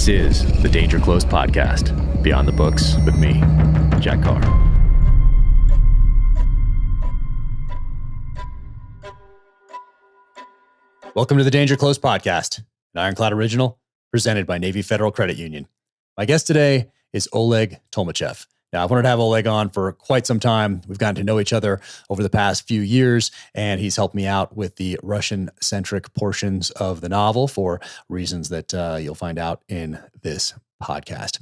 This is the Danger Closed podcast, Beyond the Books with me, Jack Carr. Welcome to the Danger Closed podcast, an Ironclad original presented by Navy Federal Credit Union. My guest today is Oleg Tolmachev. Now, I've wanted to have Oleg on for quite some time. We've gotten to know each other over the past few years, and he's helped me out with the Russian-centric portions of the novel for reasons that you'll find out in this podcast.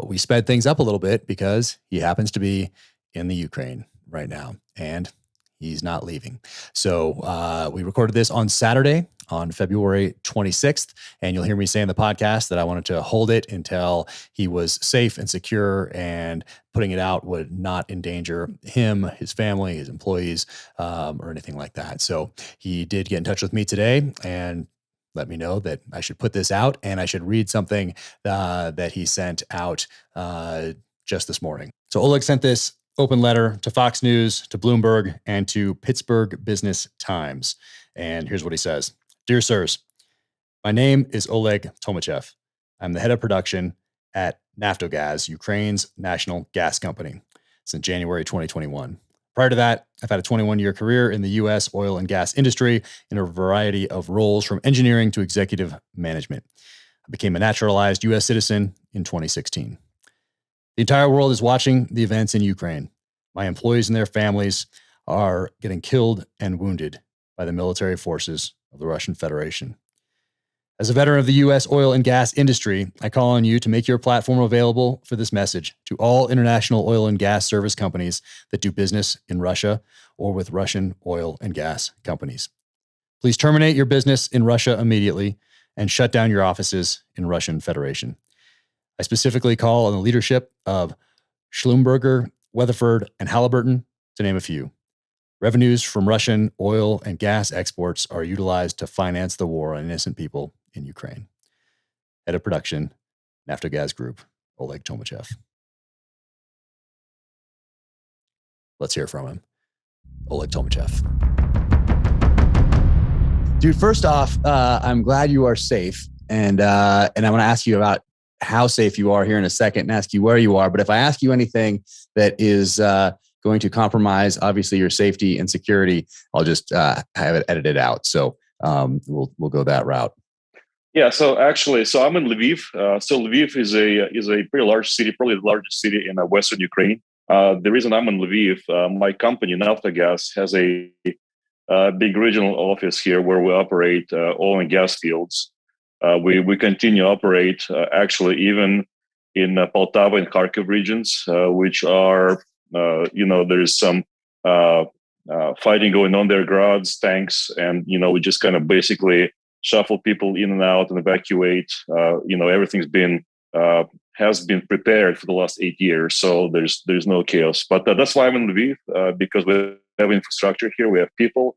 We sped things up a little bit because he happens to be in the Ukraine right now, and he's not leaving. So we recorded this on Saturday, on February 26th, and you'll hear me say in the podcast that I wanted to hold it until he was safe and secure, and putting it out would not endanger him, his family, his employees, or anything like that. So he did get in touch with me today and let me know that I should put this out, and I should read something that he sent out just this morning. So Oleg sent this open letter to Fox News, to Bloomberg, and to Pittsburgh Business Times. And here's what he says. Dear sirs, my name is Oleg Tolmachev. I'm the head of production at Naftogaz, Ukraine's national gas company, since January 2021. Prior to that, I've had a 21-year career in the U.S. oil and gas industry in a variety of roles, from engineering to executive management. I became a naturalized U.S. citizen in 2016. The entire world is watching the events in Ukraine. My employees and their families are getting killed and wounded by the military forces of the Russian Federation. As a veteran of the U.S. oil and gas industry, I call on you to make your platform available for this message to all international oil and gas service companies that do business in Russia or with Russian oil and gas companies. Please terminate your business in Russia immediately and shut down your offices in Russian Federation. I specifically call on the leadership of Schlumberger, Weatherford, and Halliburton, to name a few. Revenues from Russian oil and gas exports are utilized to finance the war on innocent people in Ukraine. Head of production, Naftogaz Group, Oleg Tolmachev. Let's hear from him. Oleg Tolmachev. Dude, first off, I'm glad you are safe. And I want to ask you about how safe you are here in a second and ask you where you are. But if I ask you anything that is going to compromise, obviously, your safety and security, I'll just have it edited out. So we'll go that route. Yeah. So I'm in Lviv. So Lviv is a pretty large city, probably the largest city in Western Ukraine. The reason I'm in Lviv, my company Naftogaz has a big regional office here where we operate oil and gas fields. We continue to operate actually even in Poltava and Kharkiv regions, which are there's some fighting going on there, grads, tanks, and we just kind of basically shuffle people in and out and evacuate. Everything's has been prepared for the last 8 years, so there's no chaos. But that's why I'm in Lviv, because we have infrastructure here, we have people,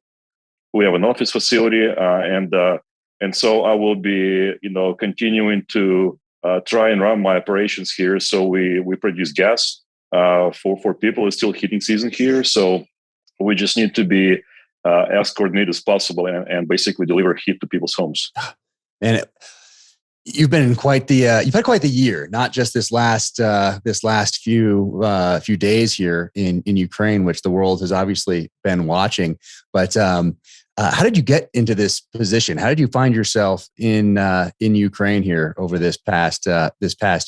we have an office facility, and so I will be continuing to try and run my operations here. So we produce gas for people. It's still heating season here, so we just need to be as coordinated as possible and basically deliver heat to people's homes. And you've been in you've had quite the year, not just this last few days here in Ukraine, which the world has obviously been watching. But how did you get into this position? How did you find yourself in Ukraine here over this past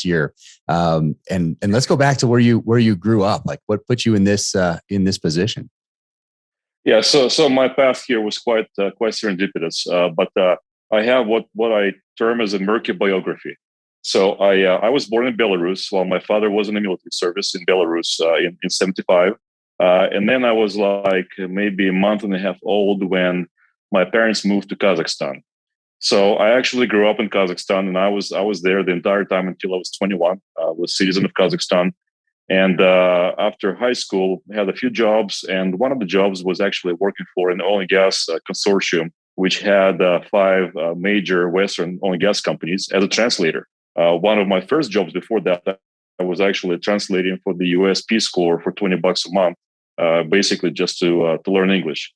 year? And let's go back to where you grew up. Like, what put you in this position? Yeah, so my path here was quite serendipitous, but I have what I term as a murky biography. So I was born in Belarus while my father was in the military service in Belarus in 75. And then I was like maybe a month and a half old when my parents moved to Kazakhstan. So I actually grew up in Kazakhstan, and I was there the entire time until I was 21. I was a citizen of Kazakhstan. And after high school, I had a few jobs. And one of the jobs was actually working for an oil and gas consortium, which had 5 major Western oil and gas companies as a translator. One of my first jobs before that, I was actually translating for the US Peace Corps for $20 a month, basically just to learn English.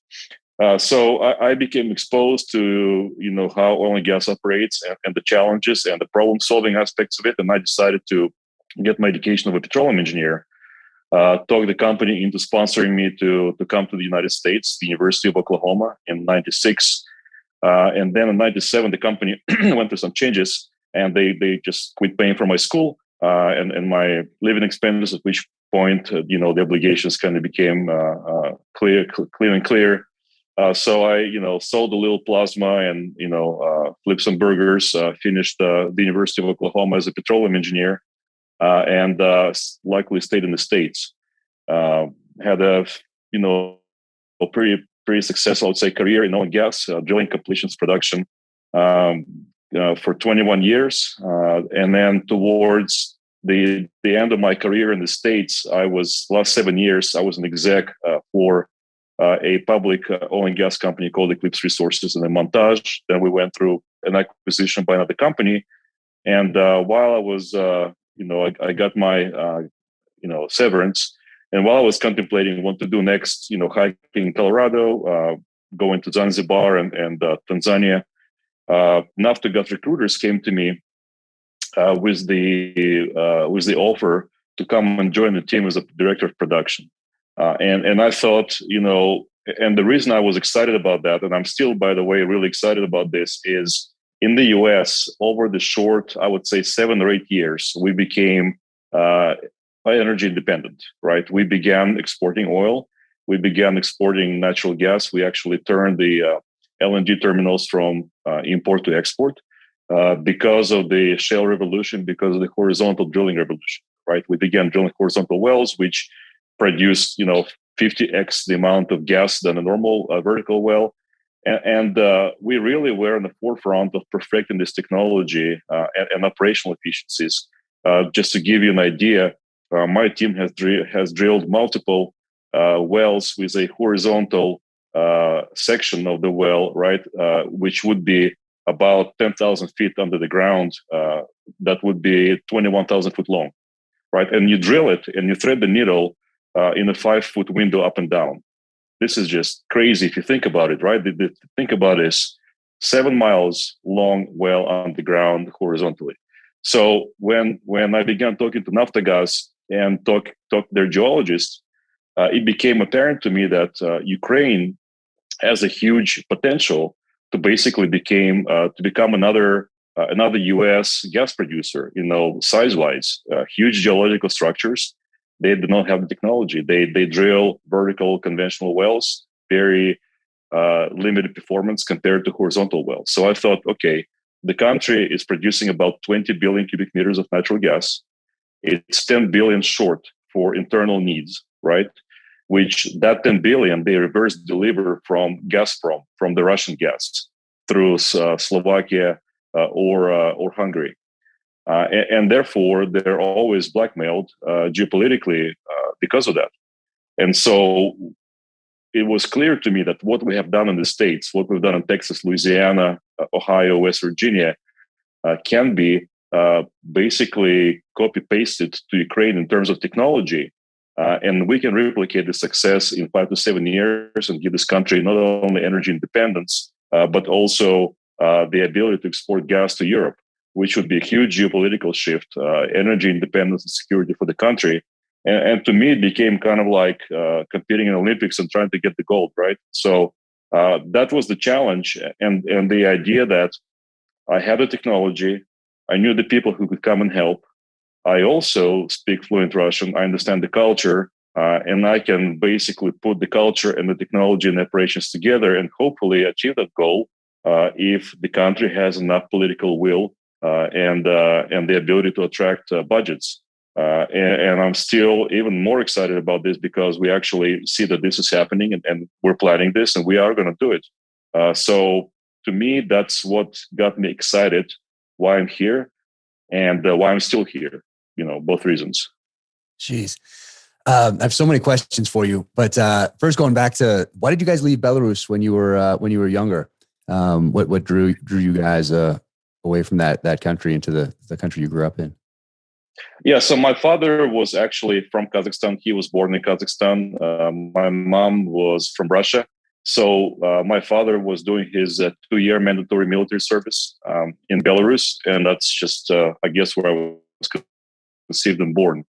So I became exposed to how oil and gas operates and the challenges and the problem-solving aspects of it, and I decided to get my education of a petroleum engineer. Talked the company into sponsoring me to come to the United States, the University of Oklahoma, in '96, and then in '97 the company went through some changes, and they just quit paying for my school and my living expenses. At which point, the obligations kind of became clear and clear. So I, sold a little plasma and, flipped some burgers, finished the University of Oklahoma as a petroleum engineer, and luckily stayed in the States. Had a pretty successful, I would say, career in oil and gas, drilling completions production for 21 years. And then towards the end of my career in the States, last 7 years, I was an exec for a public oil and gas company called Eclipse Resources and then Montage. Then we went through an acquisition by another company. And while I was, I got my, severance. And while I was contemplating what to do next, hiking in Colorado, going to Zanzibar and Tanzania, Naftogaz recruiters came to me with the offer to come and join the team as a director of production. And I thought, and the reason I was excited about that, and I'm still, by the way, really excited about this, is in the US, over the short, I would say 7 or 8 years, we became energy independent, right? We began exporting oil. We began exporting natural gas. We actually turned the LNG terminals from import to export because of the shale revolution, because of the horizontal drilling revolution, right? We began drilling horizontal wells, which produced, 50x the amount of gas than a normal vertical well. And we really were on the forefront of perfecting this technology and operational efficiencies. Just to give you an idea, my team has drilled multiple wells with a horizontal section of the well, right, which would be about 10,000 feet under the ground. That would be 21,000 foot long, right? And you drill it and you thread the needle in a 5-foot window up and down. This is just crazy if you think about it, right? Think about this: 7 miles long well on the ground horizontally. So when I began talking to Naftogaz and talk their geologists, it became apparent to me that Ukraine has a huge potential to basically become another U.S. gas producer. Size-wise, huge geological structures. They do not have the technology. They drill vertical conventional wells, very limited performance compared to horizontal wells. So I thought, okay, the country is producing about 20 billion cubic meters of natural gas. It's 10 billion short for internal needs, right? Which that 10 billion, they reverse deliver from Gazprom, from the Russian gas, through Slovakia or Hungary. And therefore, they're always blackmailed geopolitically because of that. And so it was clear to me that what we have done in the States, what we've done in Texas, Louisiana, Ohio, West Virginia, can be basically copy-pasted to Ukraine in terms of technology. And we can replicate the success in 5 to 7 years and give this country not only energy independence, but also the ability to export gas to Europe, which would be a huge geopolitical shift, energy independence and security for the country. And to me, it became kind of like competing in Olympics and trying to get the gold, right? So that was the challenge. And the idea that I had the technology, I knew the people who could come and help. I also speak fluent Russian. I understand the culture, and I can basically put the culture and the technology and operations together and hopefully achieve that goal if the country has enough political will and the ability to attract budgets. And I'm still even more excited about this because we actually see that this is happening and we're planning this and we are going to do it. So to me, that's what got me excited, why I'm here and why I'm still here. Both reasons. Jeez. I have so many questions for you, but first going back to why did you guys leave Belarus when you were younger? What drew you guys away from that country into the country you grew up in? Yeah, so my father was actually from Kazakhstan. He was born in Kazakhstan. My mom was from Russia. So my father was doing his 2-year mandatory military service in Belarus, and that's just, I guess, where I was conceived and born.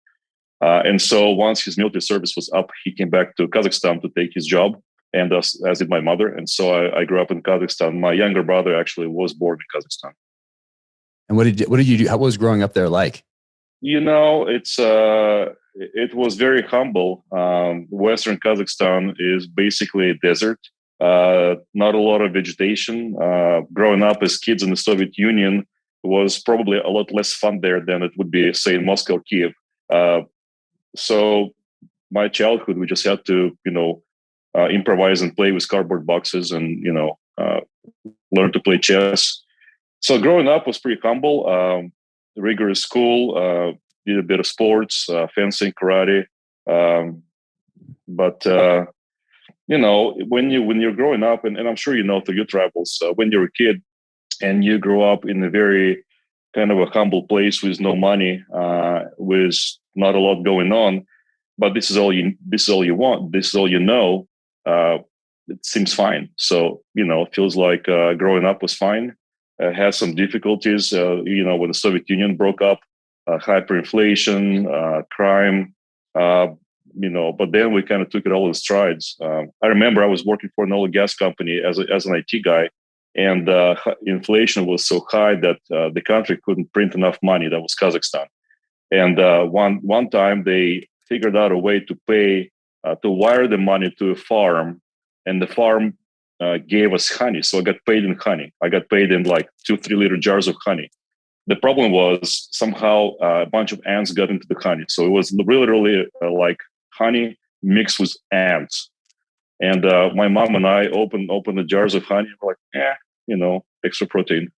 And so once his military service was up, he came back to Kazakhstan to take his job, and as did my mother. And so I grew up in Kazakhstan. My younger brother actually was born in Kazakhstan. And what did you do? How was growing up there like? It was very humble. Western Kazakhstan is basically a desert. Not a lot of vegetation. Growing up as kids in the Soviet Union was probably a lot less fun there than it would be, say, in Moscow or Kyiv. So my childhood, we just had to, improvise and play with cardboard boxes and, learn to play chess. So growing up was pretty humble. Rigorous school, did a bit of sports, fencing, karate. But when you're growing up, and I'm sure through your travels, when you're a kid and you grow up in a very kind of a humble place with no money, with not a lot going on, but this is all you want, this is all it seems fine. So it feels like growing up was fine. Had some difficulties, when the Soviet Union broke up, hyperinflation, crime, but then we kind of took it all in strides. I remember I was working for an oil and gas company as an IT guy, and inflation was so high that the country couldn't print enough money. That was Kazakhstan. And one time they figured out a way to wire the money to a farm, and the farm gave us honey. So I got paid in honey. I got paid in like 2-3 liter jars of honey. The problem was somehow a bunch of ants got into the honey. So it was really like honey mixed with ants. And my mom and I opened the jars of honey. We're like, extra protein.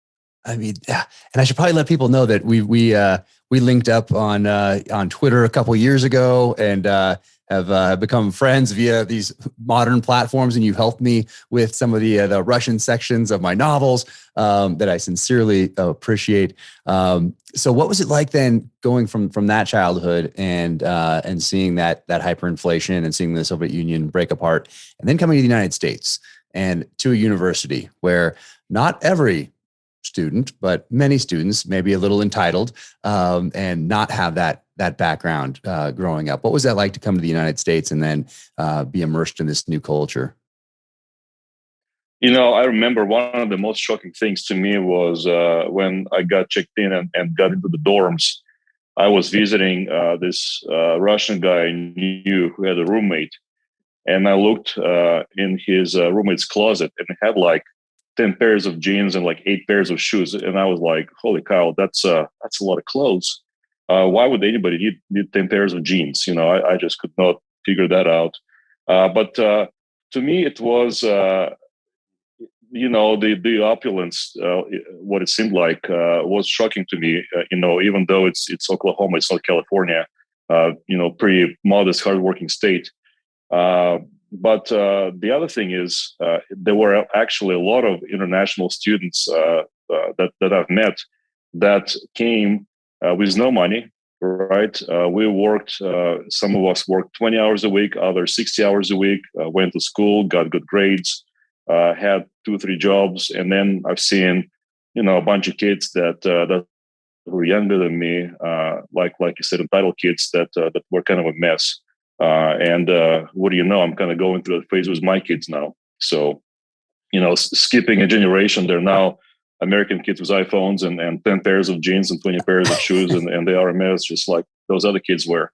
I mean, yeah. And I should probably let people know that we linked up on Twitter a couple of years ago, and have become friends via these modern platforms. And you helped me with some of the Russian sections of my novels that I sincerely appreciate. So, what was it like then, going from that childhood and seeing that hyperinflation and seeing the Soviet Union break apart, and then coming to the United States and to a university where not every student, but many students may be a little entitled and not have that background growing up. What was that like to come to the United States and then be immersed in this new culture? I remember one of the most shocking things to me was when I got checked in and got into the dorms. I was visiting this Russian guy I knew who had a roommate, and I looked in his roommate's closet, and it had like 10 pairs of jeans and like 8 pairs of shoes. And I was like, holy cow, that's a lot of clothes. Why would anybody need 10 pairs of jeans? I just could not figure that out. But to me, it was, the opulence, what it seemed like was shocking to me, even though it's Oklahoma, it's not California, pretty modest, hardworking state. But the other thing is, there were actually a lot of international students that I've met that came with no money, right? We worked, some of us worked 20 hours a week, others 60 hours a week, went to school, got good grades, had 2-3 jobs. And then I've seen, a bunch of kids that were younger than me, like you said, entitled kids that were kind of a mess. And what do you know? I'm kind of going through that phase with my kids now. So, skipping a generation, they're now American kids with iPhones and 10 pairs of jeans and 20 pairs of shoes, and they are a mess just like those other kids were.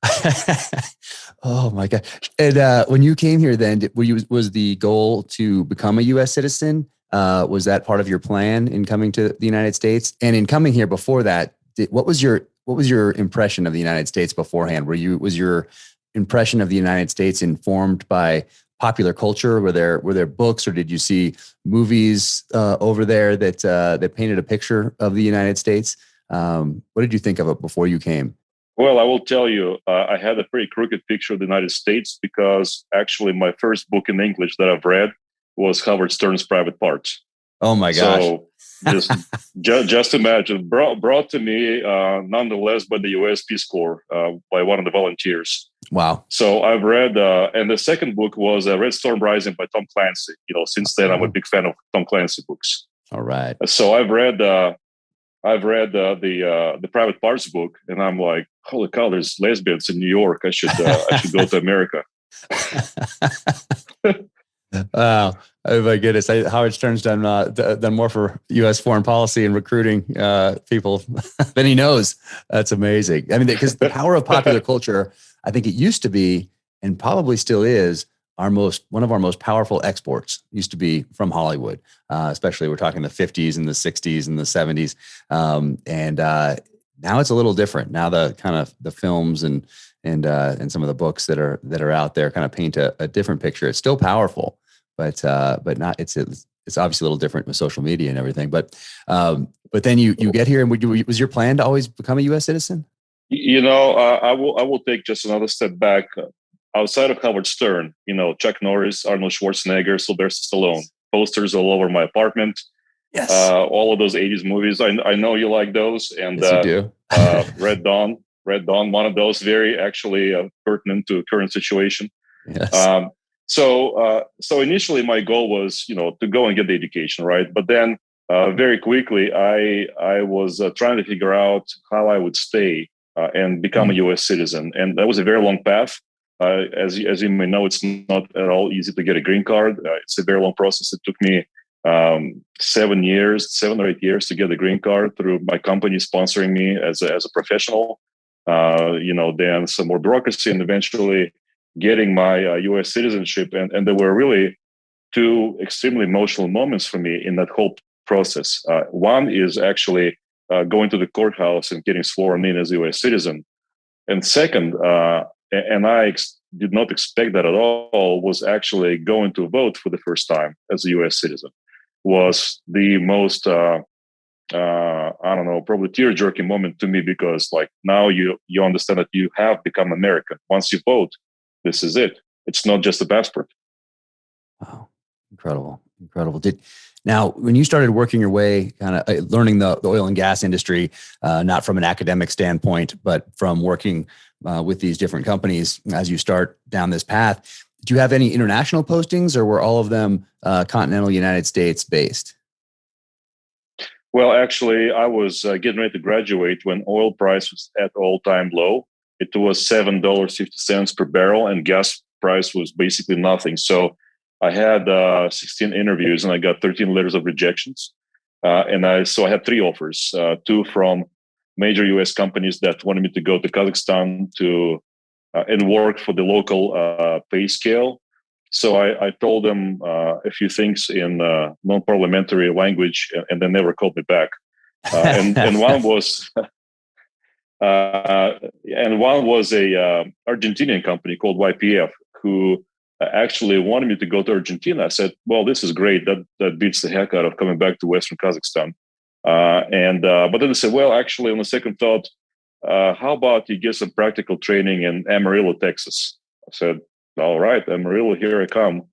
Oh my God. And when you came here then, was the goal to become a U.S. citizen? Was that part of your plan in coming to the United States? And in coming here before that, what was your impression of the United States beforehand? Was your impression of the United States informed by popular culture? Were there books, or did you see movies over there that painted a picture of the United States? What did you think of it before you came? Well, I will tell you, I had a pretty crooked picture of the United States because actually my first book in English that I've read was Howard Stern's Private Parts. Oh my gosh. So Just imagine, brought to me nonetheless by the U.S. Peace Corps by one of the volunteers. Wow. So I've read, and the second book was Red Storm Rising by Tom Clancy. Since then I'm a big fan of Tom Clancy books. All right. So I've read the Private Parts book, and I'm like, holy cow, there's lesbians in New York. I should go to America. Wow. Oh my goodness. Howard Stern's done more for U.S. foreign policy and recruiting people than he knows. That's amazing. I mean, because the power of popular culture, I think it used to be, and probably still is, one of our most powerful exports used to be from Hollywood, especially we're talking the 50s and the 60s and the 70s. And now it's a little different. Now the kind of the films and some of the books that are out there kind of paint a different picture. It's still powerful, but not. It's obviously a little different with social media and everything. But then you get here, and was your plan to always become a U.S. citizen? I will take just another step back. Outside of Howard Stern, Chuck Norris, Arnold Schwarzenegger, Sylvester Stallone, posters all over my apartment. Yes. All of those 80s movies. I know you like those. And yes, you do. Red Dawn, one of those, very actually pertinent to current situation. Yes. So initially my goal was, to go and get the education, right? But then very quickly I was trying to figure out how I would stay and become a U.S. citizen. And that was a very long path. As you may know, it's not at all easy to get a green card. It's a very long process. It took me 7 or 8 years to get the green card through my company sponsoring me as a professional. Then some more bureaucracy, and eventually getting my U.S. citizenship. And there were really two extremely emotional moments for me in that whole process. One is actually going to the courthouse and getting sworn in as a U.S. citizen. And second, and I did not expect that at all, was actually going to vote for the first time as a U.S. citizen. Was the most, probably tear-jerking moment to me, because now you understand that you have become American. Once you vote, this is it. It's not just a passport. Wow. Incredible. Now, when you started working your way, kind of learning the oil and gas industry, not from an academic standpoint, but from working with these different companies as you start down this path, did you have any international postings, or were all of them continental United States based? Well, actually, I was getting ready to graduate when oil price was at all-time low. It was $7.50 per barrel, and gas price was basically nothing. So I had 16 interviews, and I got 13 letters of rejections. So I had 3 offers, 2 from major U.S. companies that wanted me to go to Kazakhstan and work for the local pay scale. So I told them a few things in non-parliamentary language, and they never called me back. And one was a Argentinian company called YPF, who actually wanted me to go to Argentina. I said, well, this is great. That beats the heck out of coming back to Western Kazakhstan. But then they said, well, actually, on the second thought, how about you get some practical training in Amarillo, Texas? I said, all right, Amarillo, here I come.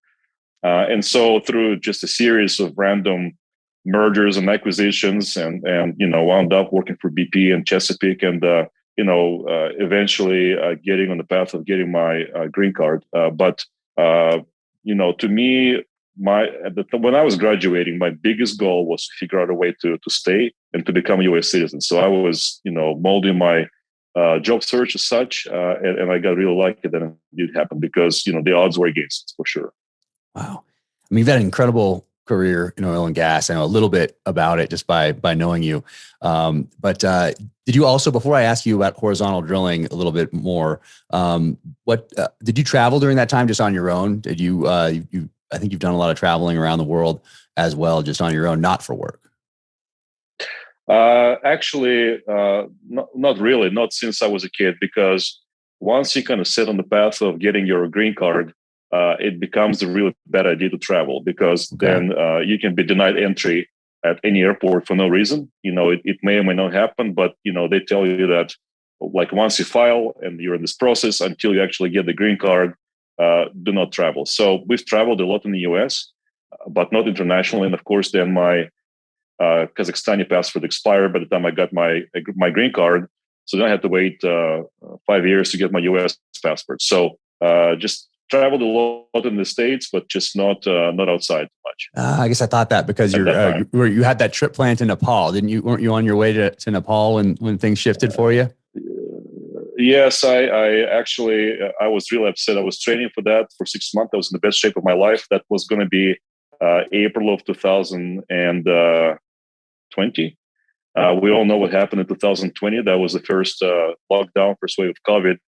And so through just a series of random mergers and acquisitions, and wound up working for BP and Chesapeake, and eventually getting on the path of getting my green card. But to me, when I was graduating, my biggest goal was to figure out a way to stay and to become a U.S. citizen. So I was, molding my job search as such, and I got really lucky that it did happen, because the odds were against us, for sure. Wow, I mean, you've had an incredible career in oil and gas. I know a little bit about it just by knowing you. But did you also, before I ask you about horizontal drilling a little bit more, what did you travel during that time just on your own? Did you? I think you've done a lot of traveling around the world as well, just on your own, not for work. Actually, not really, not since I was a kid, because once you kind of set on the path of getting your green card, it becomes a really bad idea to travel, because then you can be denied entry at any airport for no reason. It may or may not happen, but they tell you that once you file and you're in this process, until you actually get the green card, do not travel. So we've traveled a lot in the US, but not internationally. And of course, then my Kazakhstani passport expired by the time I got my green card. So then I had to wait 5 years to get my US passport. So just traveled a lot in the States, but just not outside much. I guess I thought that because you had that trip planned to Nepal, didn't you? Weren't you on your way to Nepal when things shifted for you? Yes, I actually I was really upset. I was training for that for 6 months. I was in the best shape of my life. That was going to be April of 2020. We all know what happened in 2020. That was the first lockdown, first wave of COVID.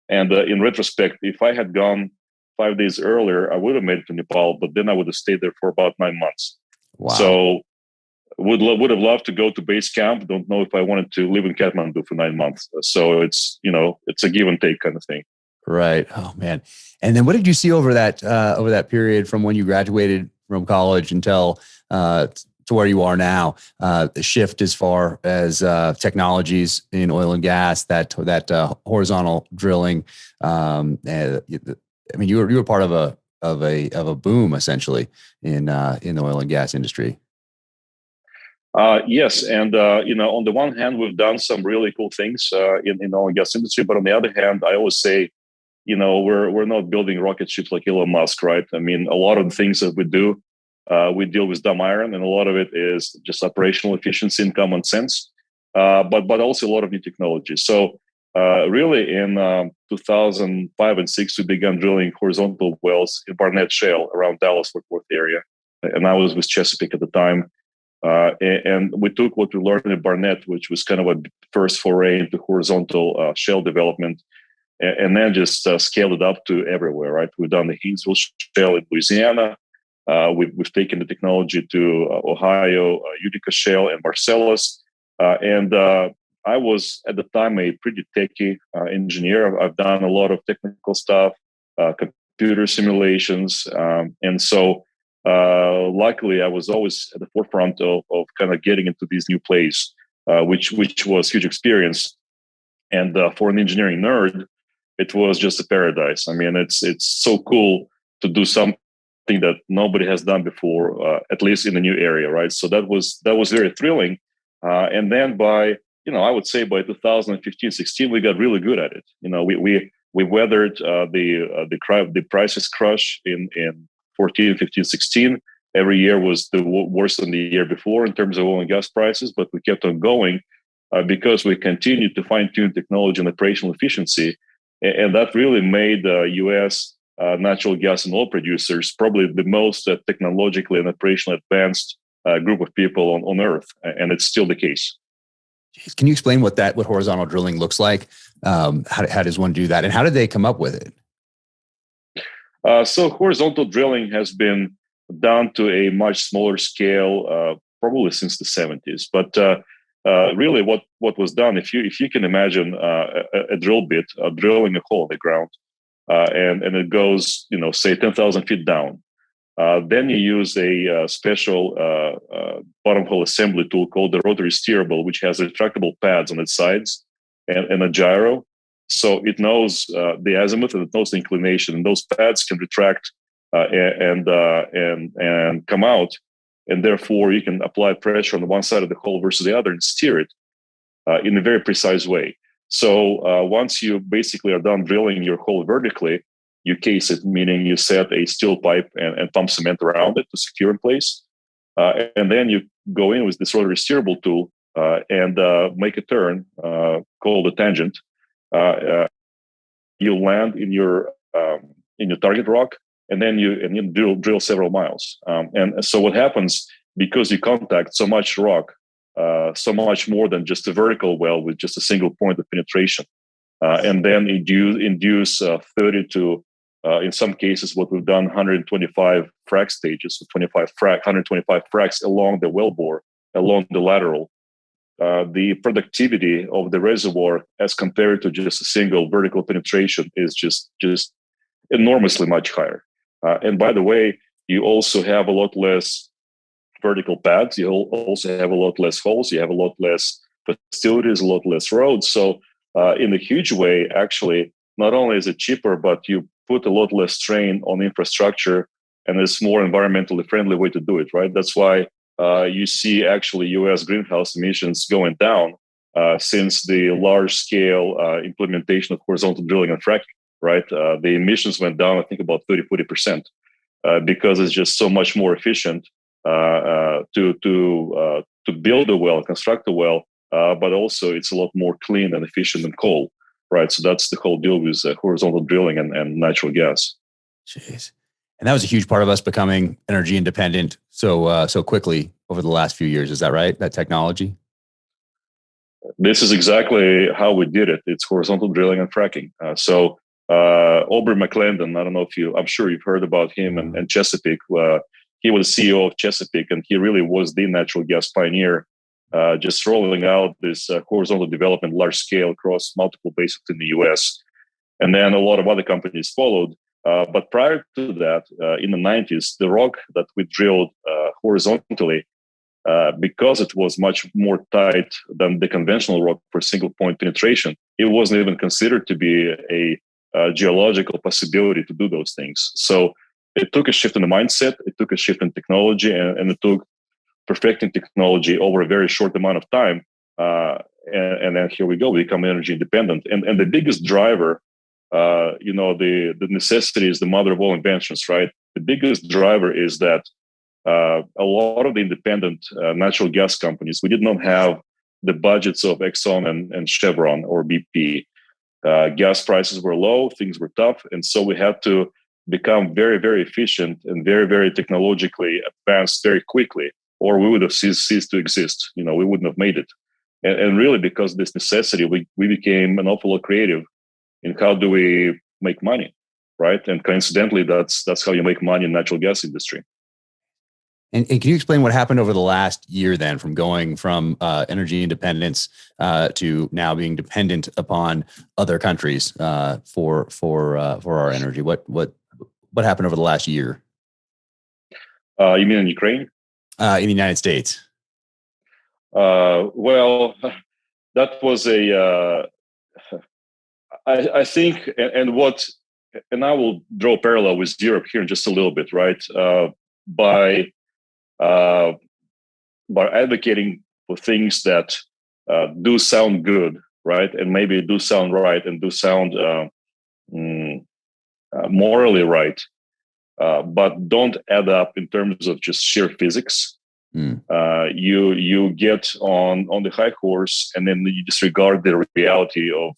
And in retrospect, if I had gone 5 days earlier, I would have made it to Nepal, but then I would have stayed there for about 9 months. Wow. So would have loved to go to base camp. Don't know if I wanted to live in Kathmandu for 9 months. So it's a give and take kind of thing. Right. Oh man. And then what did you see over that period from when you graduated from college until to where you are now? The shift as far as technologies in oil and gas, that horizontal drilling. I mean, you were part of a boom essentially in the oil and gas industry. Yes, and on the one hand, we've done some really cool things in the oil and gas industry, but on the other hand, I always say, we're not building rocket ships like Elon Musk, right? I mean, a lot of the things that we do, we deal with dumb iron, and a lot of it is just operational efficiency and common sense, but also a lot of new technology. So really, in 2005 and 6, we began drilling horizontal wells in Barnett Shale around Dallas-Fort Worth area, and I was with Chesapeake at the time. And we took what we learned in Barnett, which was kind of a first foray into horizontal shale development, and then just scaled it up to everywhere, right? We've done the Haynesville Shale in Louisiana. We've taken the technology to Ohio, Utica Shale, and Marcellus. And I was, at the time, a pretty techie engineer. I've done a lot of technical stuff, computer simulations. And so luckily, I was always at the forefront of kind of getting into these new plays, which was huge experience. And for an engineering nerd, it was just a paradise. I mean, it's so cool to do something that nobody has done before, at least in a new area, right? So that was very thrilling. And then I would say by 2015, 16, we got really good at it. We weathered the prices crush in 14, 15, 16. Every year was worse than the year before in terms of oil and gas prices, but we kept on going because we continued to fine-tune technology and operational efficiency. And that really made U.S. Natural gas and oil producers probably the most technologically and operationally advanced group of people on Earth. And it's still the case. Can you explain what horizontal drilling looks like? How does one do that? And how did they come up with it? So horizontal drilling has been done to a much smaller scale, probably since the 70s. But really, what was done, if you can imagine a drill bit drilling a hole in the ground, and it goes, say 10,000 feet down. Then you use a special bottom hole assembly tool called the rotary steerable, which has retractable pads on its sides and a gyro. So it knows the azimuth and it knows the inclination, and those pads can retract and come out, and therefore you can apply pressure on one side of the hole versus the other and steer it in a very precise way. So once you basically are done drilling your hole vertically, you case it, meaning you set a steel pipe and pump cement around it to secure in place, and then you go in with this rotary steerable tool and make a turn called a tangent. You land in your target rock, and then you drill several miles. And so what happens, because you contact so much rock, so much more than just a vertical well with just a single point of penetration, and then induce 30 to in some cases what we've done 125 frac stages, so 125 fracs along the wellbore, along the lateral. The productivity of the reservoir as compared to just a single vertical penetration is just enormously much higher. And by the way, you also have a lot less vertical pads. You also have a lot less holes. You have a lot less facilities, a lot less roads. So in a huge way, actually, not only is it cheaper, but you put a lot less strain on infrastructure, and it's more environmentally friendly way to do it, right? That's why you see actually U.S. greenhouse emissions going down since the large-scale implementation of horizontal drilling and fracking. Right, the emissions went down, I think, about 30-40%, because it's just so much more efficient to build a well, construct a well, but also it's a lot more clean and efficient than coal. Right, so that's the whole deal with horizontal drilling and natural gas. Jeez. And that was a huge part of us becoming energy independent so quickly over the last few years. Is that right? That technology? This is exactly how we did it. It's horizontal drilling and fracking. Aubrey McClendon, I don't know if I'm sure you've heard about him and Chesapeake. He was CEO of Chesapeake, and he really was the natural gas pioneer, just rolling out this horizontal development large scale across multiple basins in the US. And then a lot of other companies followed. But prior to that, in the 90s, the rock that we drilled horizontally, because it was much more tight than the conventional rock for single point penetration, it wasn't even considered to be a geological possibility to do those things. So it took a shift in the mindset, it took a shift in technology, and it took perfecting technology over a very short amount of time. And then here we go, we become energy independent. And the biggest driver, the necessity is the mother of all inventions, right? The biggest driver is that a lot of the independent natural gas companies, we did not have the budgets of Exxon and Chevron or BP. Gas prices were low, things were tough, and so we had to become very, very efficient and very, very technologically advanced very quickly, or we would have ceased to exist. We wouldn't have made it. And really, because of this necessity, we became an awful lot creative in how do we make money, right? And coincidentally, that's how you make money in the natural gas industry. And can you explain what happened over the last year then, from going from energy independence to now being dependent upon other countries for our energy? What happened over the last year? You mean in Ukraine? In the United States? Well, that was I think, and I will draw a parallel with Europe here in just a little bit, right? By advocating for things that do sound good, right, and maybe do sound right and do sound morally right, but don't add up in terms of just sheer physics. You get on the high horse, and then you disregard the reality of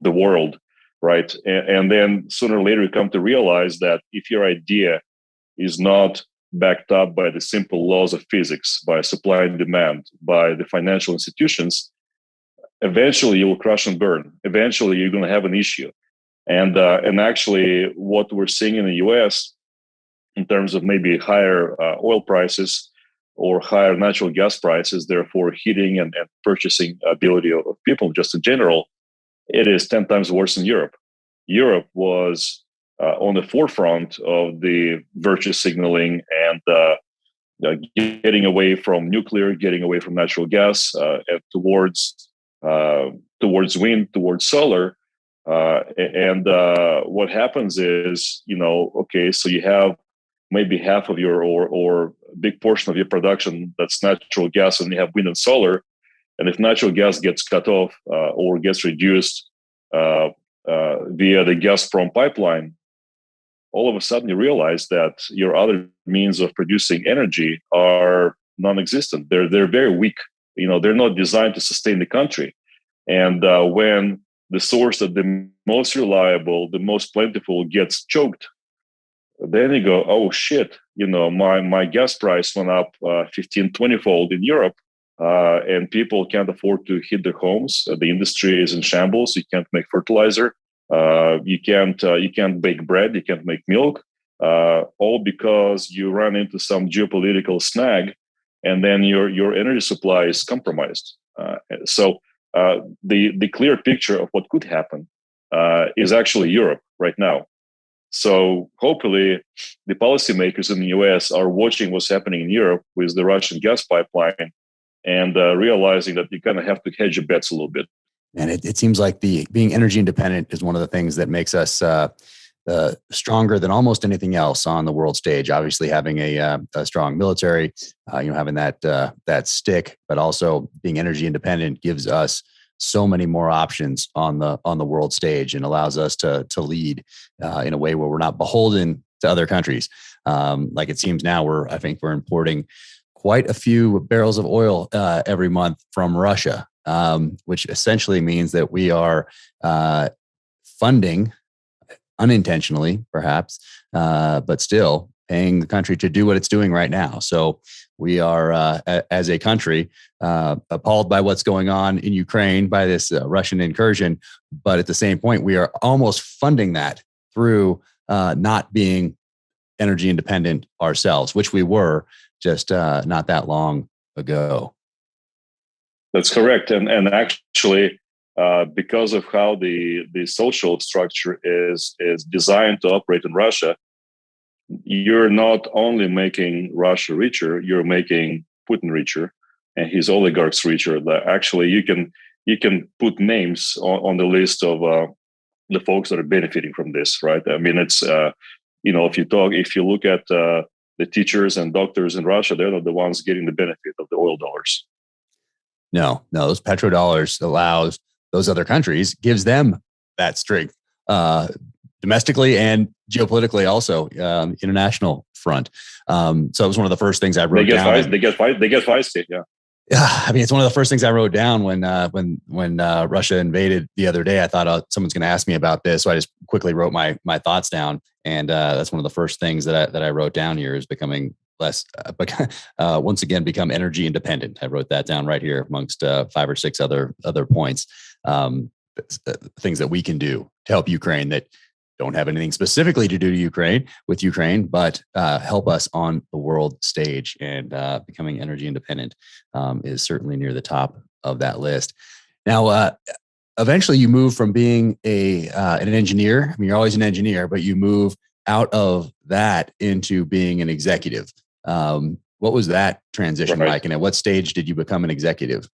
the world, right? And then sooner or later you come to realize that if your idea is not backed up by the simple laws of physics, by supply and demand, by the financial institutions, eventually you will crash and burn. Eventually you're going to have an issue. And actually what we're seeing in the US in terms of maybe higher oil prices or higher natural gas prices, therefore heating and purchasing ability of people just in general, it is 10 times worse in Europe. Europe was on the forefront of the virtue signaling and getting away from nuclear, getting away from natural gas, and towards wind, towards solar. And what happens is, okay, so you have maybe half of your or a big portion of your production that's natural gas, and you have wind and solar. And if natural gas gets cut off or gets reduced via the Gazprom pipeline, all of a sudden you realize that your other means of producing energy are non-existent. They're very weak. They're not designed to sustain the country. And when the source that the most reliable, the most plentiful gets choked, then you go, oh shit, my gas price went up 15-20-fold in Europe, and people can't afford to heat their homes. The industry is in shambles. You can't make fertilizer. You can't bake bread. You can't make milk. All because you run into some geopolitical snag, and then your energy supply is compromised. So the clear picture of what could happen is actually Europe right now. So hopefully the policymakers in the US are watching what's happening in Europe with the Russian gas pipeline and realizing that you kind of have to hedge your bets a little bit. And it seems like being energy independent is one of the things that makes us stronger than almost anything else on the world stage. Obviously, having a strong military, having that stick, but also being energy independent gives us so many more options on the world stage and allows us to lead in a way where we're not beholden to other countries. Like it seems now, I think we're importing quite a few barrels of oil every month from Russia, which essentially means that we are funding, unintentionally perhaps, but still paying the country to do what it's doing right now. So we are, as a country, appalled by what's going on in Ukraine, by this Russian incursion. But at the same point, we are almost funding that through not being energy independent ourselves, which we were just not that long ago. That's correct. And actually, because of how the social structure is designed to operate in Russia, you're not only making Russia richer, you're making Putin richer and his oligarchs richer. Actually, you can put names on the list of the folks that are benefiting from this, right? I mean, it's if you look at the teachers and doctors in Russia, they're not the ones getting the benefit of the oil dollars. No, those petrodollars allows those other countries, gives them that strength domestically and geopolitically, also international front. So it was one of the first things I wrote down. They get feisty, yeah. Yeah, I mean, it's one of the first things I wrote down when Russia invaded the other day. I thought someone's going to ask me about this, so I just quickly wrote my thoughts down, and that's one of the first things that I wrote down here is becoming less, once again, become energy independent. I wrote that down right here amongst 5 or 6 other points, things that we can do to help Ukraine that don't have anything specifically to do with Ukraine, but help us on the world stage. And becoming energy independent is certainly near the top of that list. Now, eventually you move from being an engineer. I mean, you're always an engineer, but you move out of that into being an executive. What was that transition like? And at what stage did you become an executive?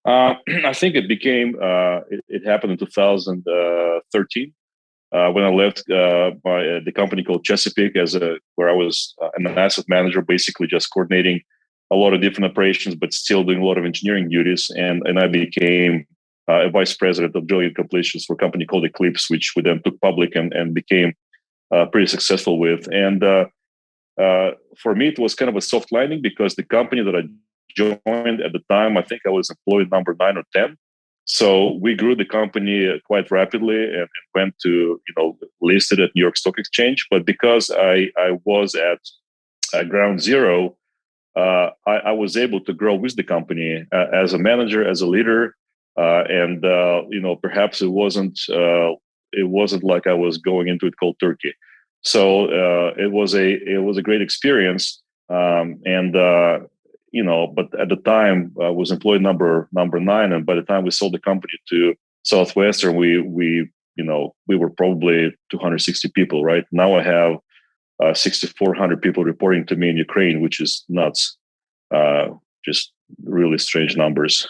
I think it became, it happened in 2013 when I left the company called Chesapeake where I was an asset manager, basically just coordinating a lot of different operations, but still doing a lot of engineering duties. And I became a vice president of drilling completions for a company called Eclipse, which we then took public and became pretty successful with. And for me, it was kind of a soft landing because the company that I joined at the time, I think I was employee number 9 or 10. So we grew the company quite rapidly and went to, listed at New York Stock Exchange. But because I was at ground zero, I was able to grow with the company as a manager, as a leader, and perhaps it wasn't like I was going into it cold turkey. So it was a great experience, but at the time I was employee number 9, and by the time we sold the company to Southwestern, we were probably 260 people. Right now, I have 6,400 people reporting to me in Ukraine, which is nuts. Just really strange numbers.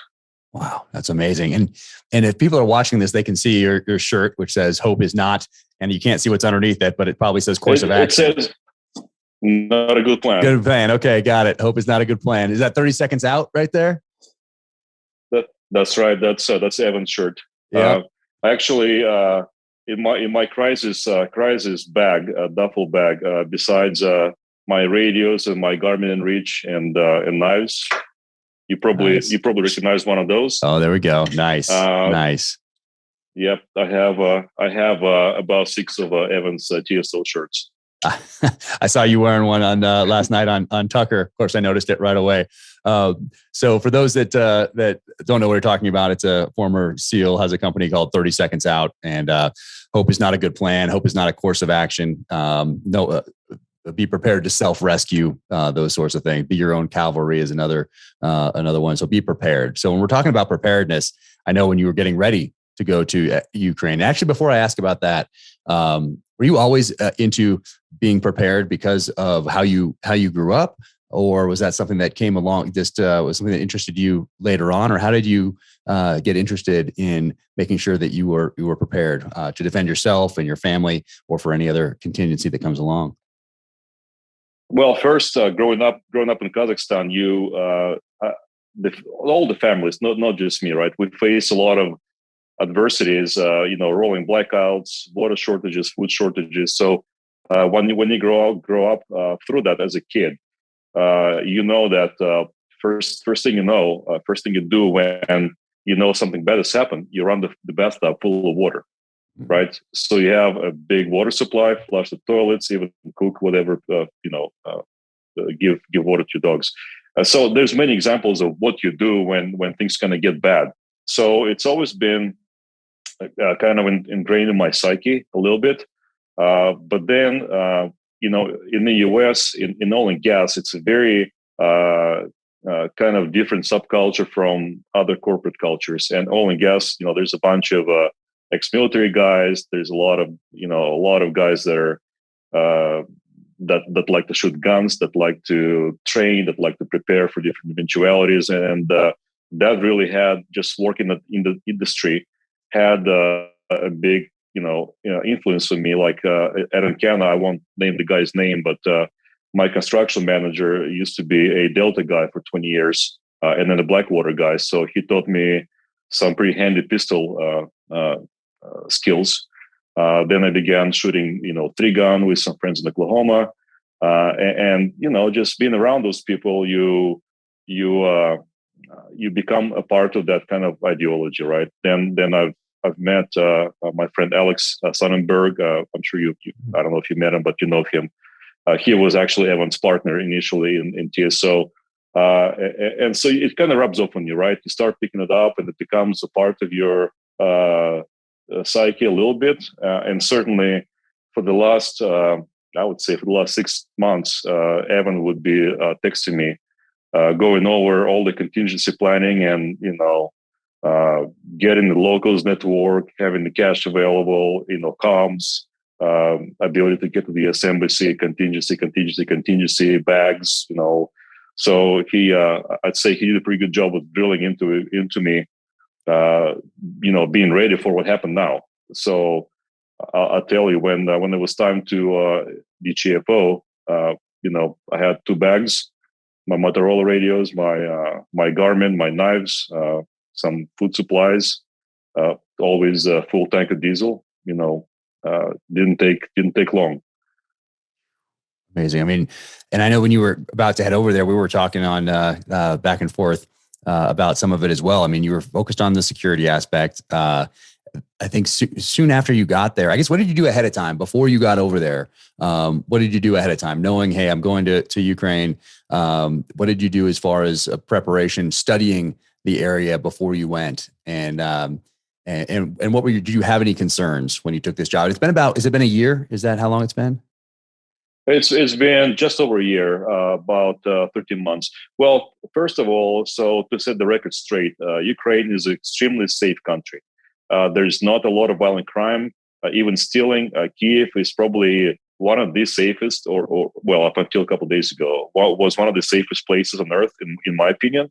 Wow, that's amazing. And if people are watching this, they can see your shirt, which says "Hope is not," and you can't see what's underneath it, but it probably says "Course of Action." It says not a good plan. Good plan. Okay, got it. Hope is not a good plan. Is that 30 seconds out right there? That's right. That's Evan's shirt. Yeah. Actually, in my crisis bag, duffel bag, besides my radios and my Garmin and Reach and knives, you probably recognize one of those. Oh, there we go. Nice. Nice. Yep, I have about 6 of Evan's TSO shirts. I saw you wearing one on last night on Tucker. Of course, I noticed it right away. So for those that don't know what we're talking about, it's a former SEAL, has a company called 30 Seconds Out, and hope is not a good plan. Hope is not a course of action. Be prepared to self-rescue, those sorts of things. Be your own cavalry is another one. So be prepared. So when we're talking about preparedness, I know when you were getting ready to go to Ukraine, actually, before I ask about that, were you always into being prepared because of how you grew up, or was that something that came along? Just was something that interested you later on, or how did you get interested in making sure that you were prepared to defend yourself and your family, or for any other contingency that comes along? Well, first, growing up in Kazakhstan, all the families, not just me, right? We face a lot of adversities, rolling blackouts, water shortages, food shortages. So when you grow up through that as a kid, you know that first thing first thing you do when you know something bad has happened, you run the bathtub full of water, right? So you have a big water supply, flush the toilets, even cook whatever, give water to your dogs. So there's many examples of what you do when things kind of get bad. So it's always been kind of ingrained in my psyche a little bit. But then, in the US, in oil and gas, it's a very kind of different subculture from other corporate cultures. And oil and gas, there's a bunch of ex-military guys. There's a lot of guys that are that like to shoot guns, that like to train, that like to prepare for different eventualities, and that really had, just working in the industry, had a big influence on me. Like at Encana, I won't name the guy's name, but my construction manager used to be a Delta guy for 20 years, and then a Blackwater guy. So he taught me some pretty handy pistol skills. Then I began shooting, 3-gun with some friends in Oklahoma, and just being around those people, you become a part of that kind of ideology, right? Then I've met my friend Alex Sonnenberg. I'm sure I don't know if you met him, but you know of him. He was actually Evan's partner initially in TSO. And so it kind of rubs off on you, right? You start picking it up, and it becomes a part of your psyche a little bit. And certainly for the last, I would say for the last 6 months, Evan would be texting me, going over all the contingency planning and, getting the locals network, having the cash available, comms, ability to get to the US embassy, contingency bags, So I'd say he did a pretty good job of drilling into me, being ready for what happened now. So I'll tell you, when it was time to be GFO, I had 2 bags, my Motorola radios, my Garmin, my knives, some food supplies, always a full tank of diesel. Didn't take long. Amazing. I mean, and I know when you were about to head over there, we were talking on back and forth about some of it as well. I mean, you were focused on the security aspect. I think soon after you got there, I guess, what did you do ahead of time before you got over there? What did you do ahead of time, knowing, hey, I'm going to Ukraine? What did you do as far as preparation, studying the area before you went? And what did you have any concerns when you took this job? Has it been a year? Is that how long it's been? It's been just over a year, about 13 months. Well, first of all, so to set the record straight, Ukraine is an extremely safe country. There's not a lot of violent crime, even stealing. Kyiv is probably one of the safest, or up until a couple of days ago, was one of the safest places on earth, in my opinion.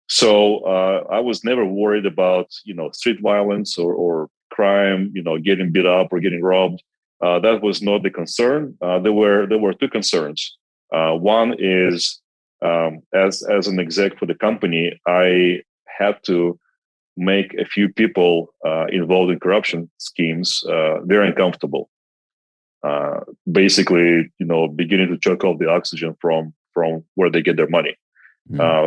So I was never worried about street violence or crime, getting beat up or getting robbed. That was not the concern. There were 2 concerns. One is, as an exec for the company, I had to make a few people involved in corruption schemes very uncomfortable. Basically, beginning to choke off the oxygen from where they get their money.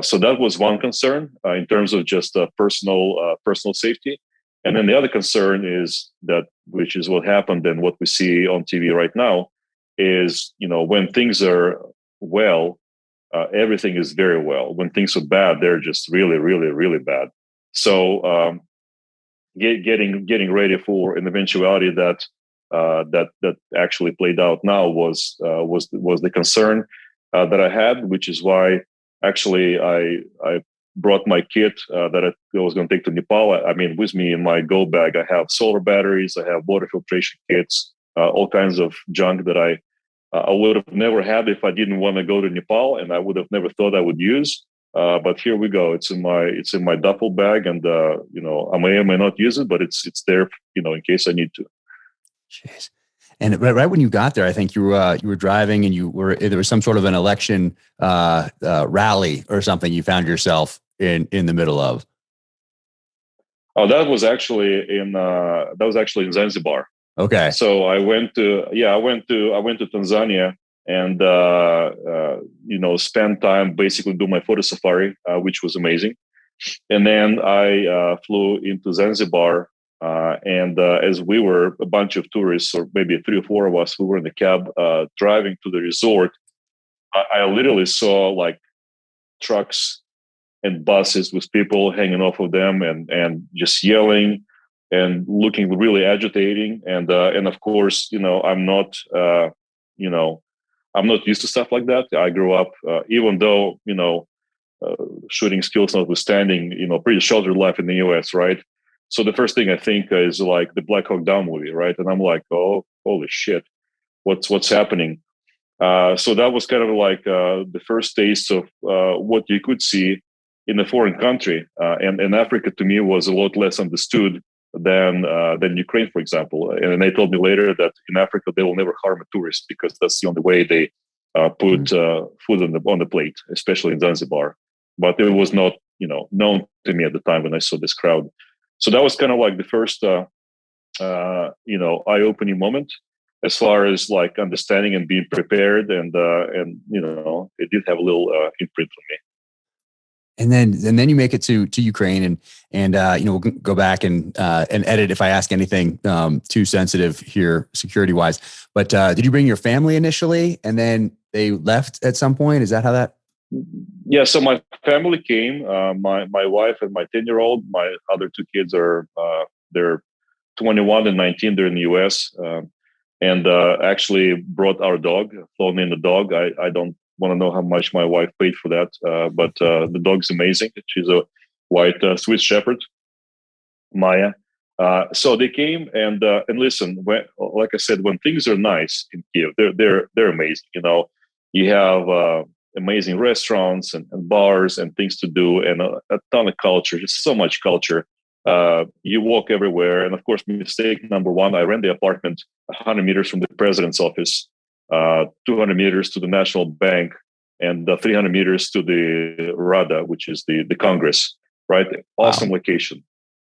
So that was one concern in terms of just personal safety. And then the other concern is that, which is what happened and what we see on TV right now, is when things are well, everything is very well. When things are bad, they're just really, really, really bad. So getting ready for an eventuality that actually played out now was the concern that I had, which is why actually I brought my kit that I was going to take to Nepal. I mean, with me in my go bag, I have solar batteries, I have water filtration kits, all kinds of junk that I I would have never had if I didn't want to go to Nepal, and I would have never thought I would use. But here we go. It's in my duffel bag, and I may or may not use it, but it's there, in case I need to. Jeez. And right when you got there, I think you were driving, and there was some sort of an election rally or something you found yourself in the middle of. Oh, that was actually in Zanzibar. Okay. So I went to Tanzania and spent time basically doing my photo safari, which was amazing. And then I flew into Zanzibar, and as we were a bunch of tourists, or maybe 3 or 4 of us, we were in the cab driving to the resort. I literally saw like trucks and buses with people hanging off of them and just yelling and looking really agitating. And of course, I'm not used to stuff like that. I grew up, even though, shooting skills notwithstanding, pretty sheltered life in the US, right? So the first thing I think is like the Black Hawk Down movie, right? And I'm like, oh, holy shit, what's happening? So that was kind of like the first taste of what you could see in a foreign country. And Africa to me was a lot less understood than Ukraine, for example. And they told me later that in Africa they will never harm a tourist because that's the only way they put food on the plate, especially in Zanzibar. But it was not, known to me at the time when I saw this crowd. So that was kind of like the first, eye-opening moment as far as like understanding and being prepared, and it did have a little imprint on me. And then you make it to Ukraine, and we'll go back and edit if I ask anything too sensitive here security wise. But did you bring your family initially, and then they left at some point? Is that how that? Yeah. So my family came. My wife and my 10-year-old. My other 2 kids they're 21 and 19. They're in the U.S. And actually brought our dog, flown in the dog. I don't want to know how much my wife paid for that, but the dog's amazing. She's a white Swiss Shepherd, Maya. So they came and listen. Like I said, when things are nice in Kyiv, they're amazing. You have amazing restaurants and bars and things to do, and a ton of culture. Just so much culture. You walk everywhere, and of course, mistake number one: I rent the apartment 100 meters from the president's office, 200 meters to the National Bank, and 300 meters to the Rada, which is the Congress. Right, awesome location.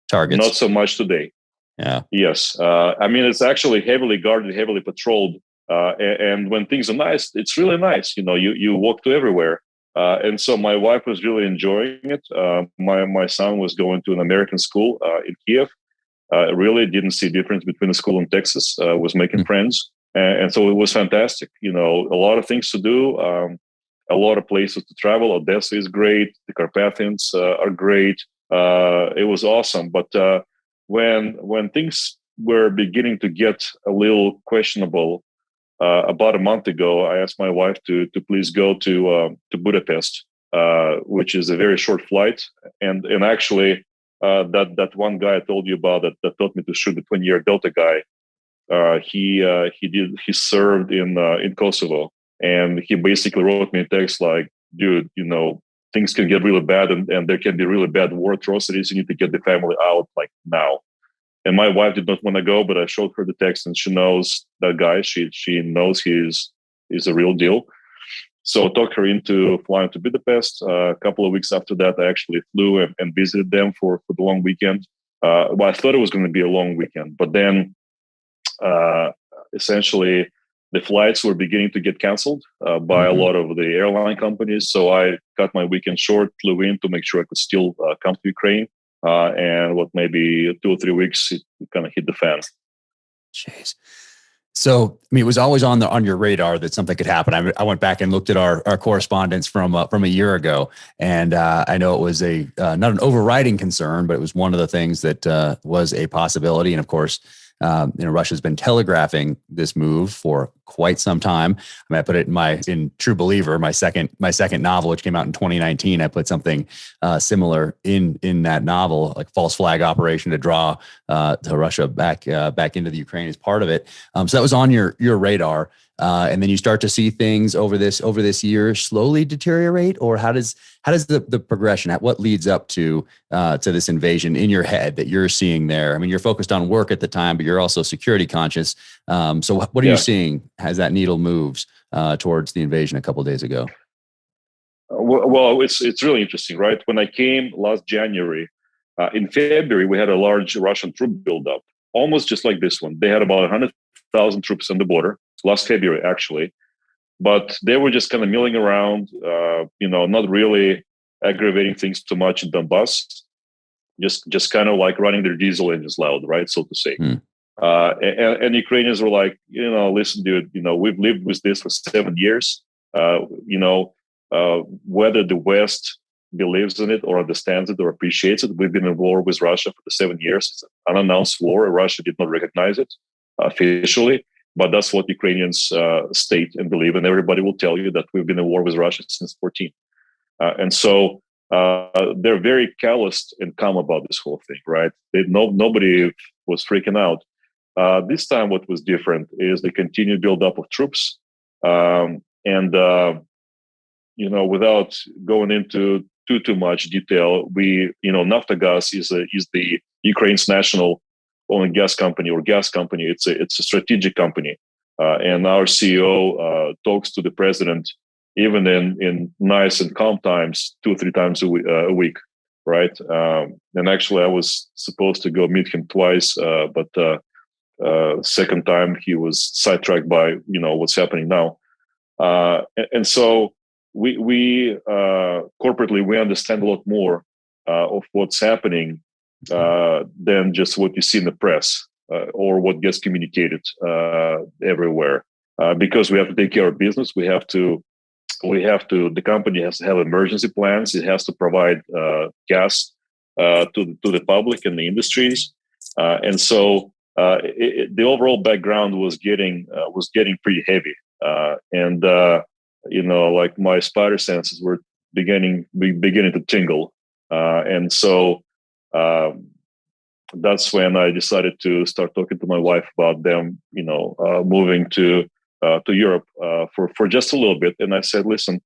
Targets. Not so much today. Yeah. Yes, it's actually heavily guarded, heavily patrolled, and when things are nice, it's really nice. You walk to everywhere. And so my wife was really enjoying it. My son was going to an American school in Kyiv. Really didn't see difference between the school and Texas. Was making friends, and so it was fantastic. A lot of things to do, a lot of places to travel. Odessa is great. The Carpathians are great. It was awesome. But when things were beginning to get a little questionable, about a month ago, I asked my wife to please go to Budapest, which is a very short flight. And actually, that one guy I told you about that taught me to shoot the 20-year Delta guy, he served in Kosovo, and he basically wrote me a text like, dude, things can get really bad, and there can be really bad war atrocities. You need to get the family out like now. And my wife did not want to go, but I showed her the text, and she knows that guy. She knows he's a real deal. So I talked her into flying to Budapest. A couple of weeks after that, I actually flew and visited them for the long weekend. Well, I thought it was going to be a long weekend, but then essentially the flights were beginning to get canceled by a lot of the airline companies. So I cut my weekend short, flew in to make sure I could still come to Ukraine. And maybe 2 or 3 weeks, it kind of hit the fan. Jeez. So, it was always on your radar that something could happen. I went back and looked at our correspondence from a year ago, and I know it was not an overriding concern, but it was one of the things that was a possibility. And of course, Russia's been telegraphing this move for quite some time. I put it in True Believer, my second novel, which came out in 2019. I put something similar in that novel, like false flag operation to draw to Russia back into the Ukraine as part of it. So that was on your radar. and then you start to see things over this year slowly deteriorate, or how does the progression, what leads up to this invasion in your head that you're seeing there? I mean, you're focused on work at the time, but you're also security conscious. So what are you seeing as that needle moves towards the invasion a couple of days ago? Well, it's really interesting, right? When I came last January, in February, we had a large Russian troop buildup, almost just like this one. They had about 100,000 troops on the border last February, actually, but they were just kind of milling around, not really aggravating things too much in Donbass, just kind of like running their diesel engines loud, right, so to say. And Ukrainians were like, listen, dude, we've lived with this for 7 years. Whether the West believes in it or understands it or appreciates it, we've been in war with Russia for the 7 years. It's an unannounced war. Russia did not recognize it officially, but that's what Ukrainians state and believe. And everybody will tell you that we've been in war with Russia since 14. And so they're very calloused and calm about this whole thing, right? Nobody was freaking out. This time, what was different is the continued buildup of troops. Without going into too much detail, Naftogaz is the Ukraine's national oil and gas company or gas company. It's a strategic company, and our CEO talks to the president even in nice and calm times 2 or 3 times a week, right? And actually, I was supposed to go meet him twice, but second time he was sidetracked by what's happening now, and so. We corporately, we understand a lot more of what's happening than just what you see in the press or what gets communicated everywhere. Because we have to take care of business, the company has to have emergency plans. It has to provide gas to the public and the industries, and so the overall background was getting pretty heavy, and. Like my spider senses were beginning to tingle, and so that's when I decided to start talking to my wife about them, moving to Europe for just a little bit. And I said, listen,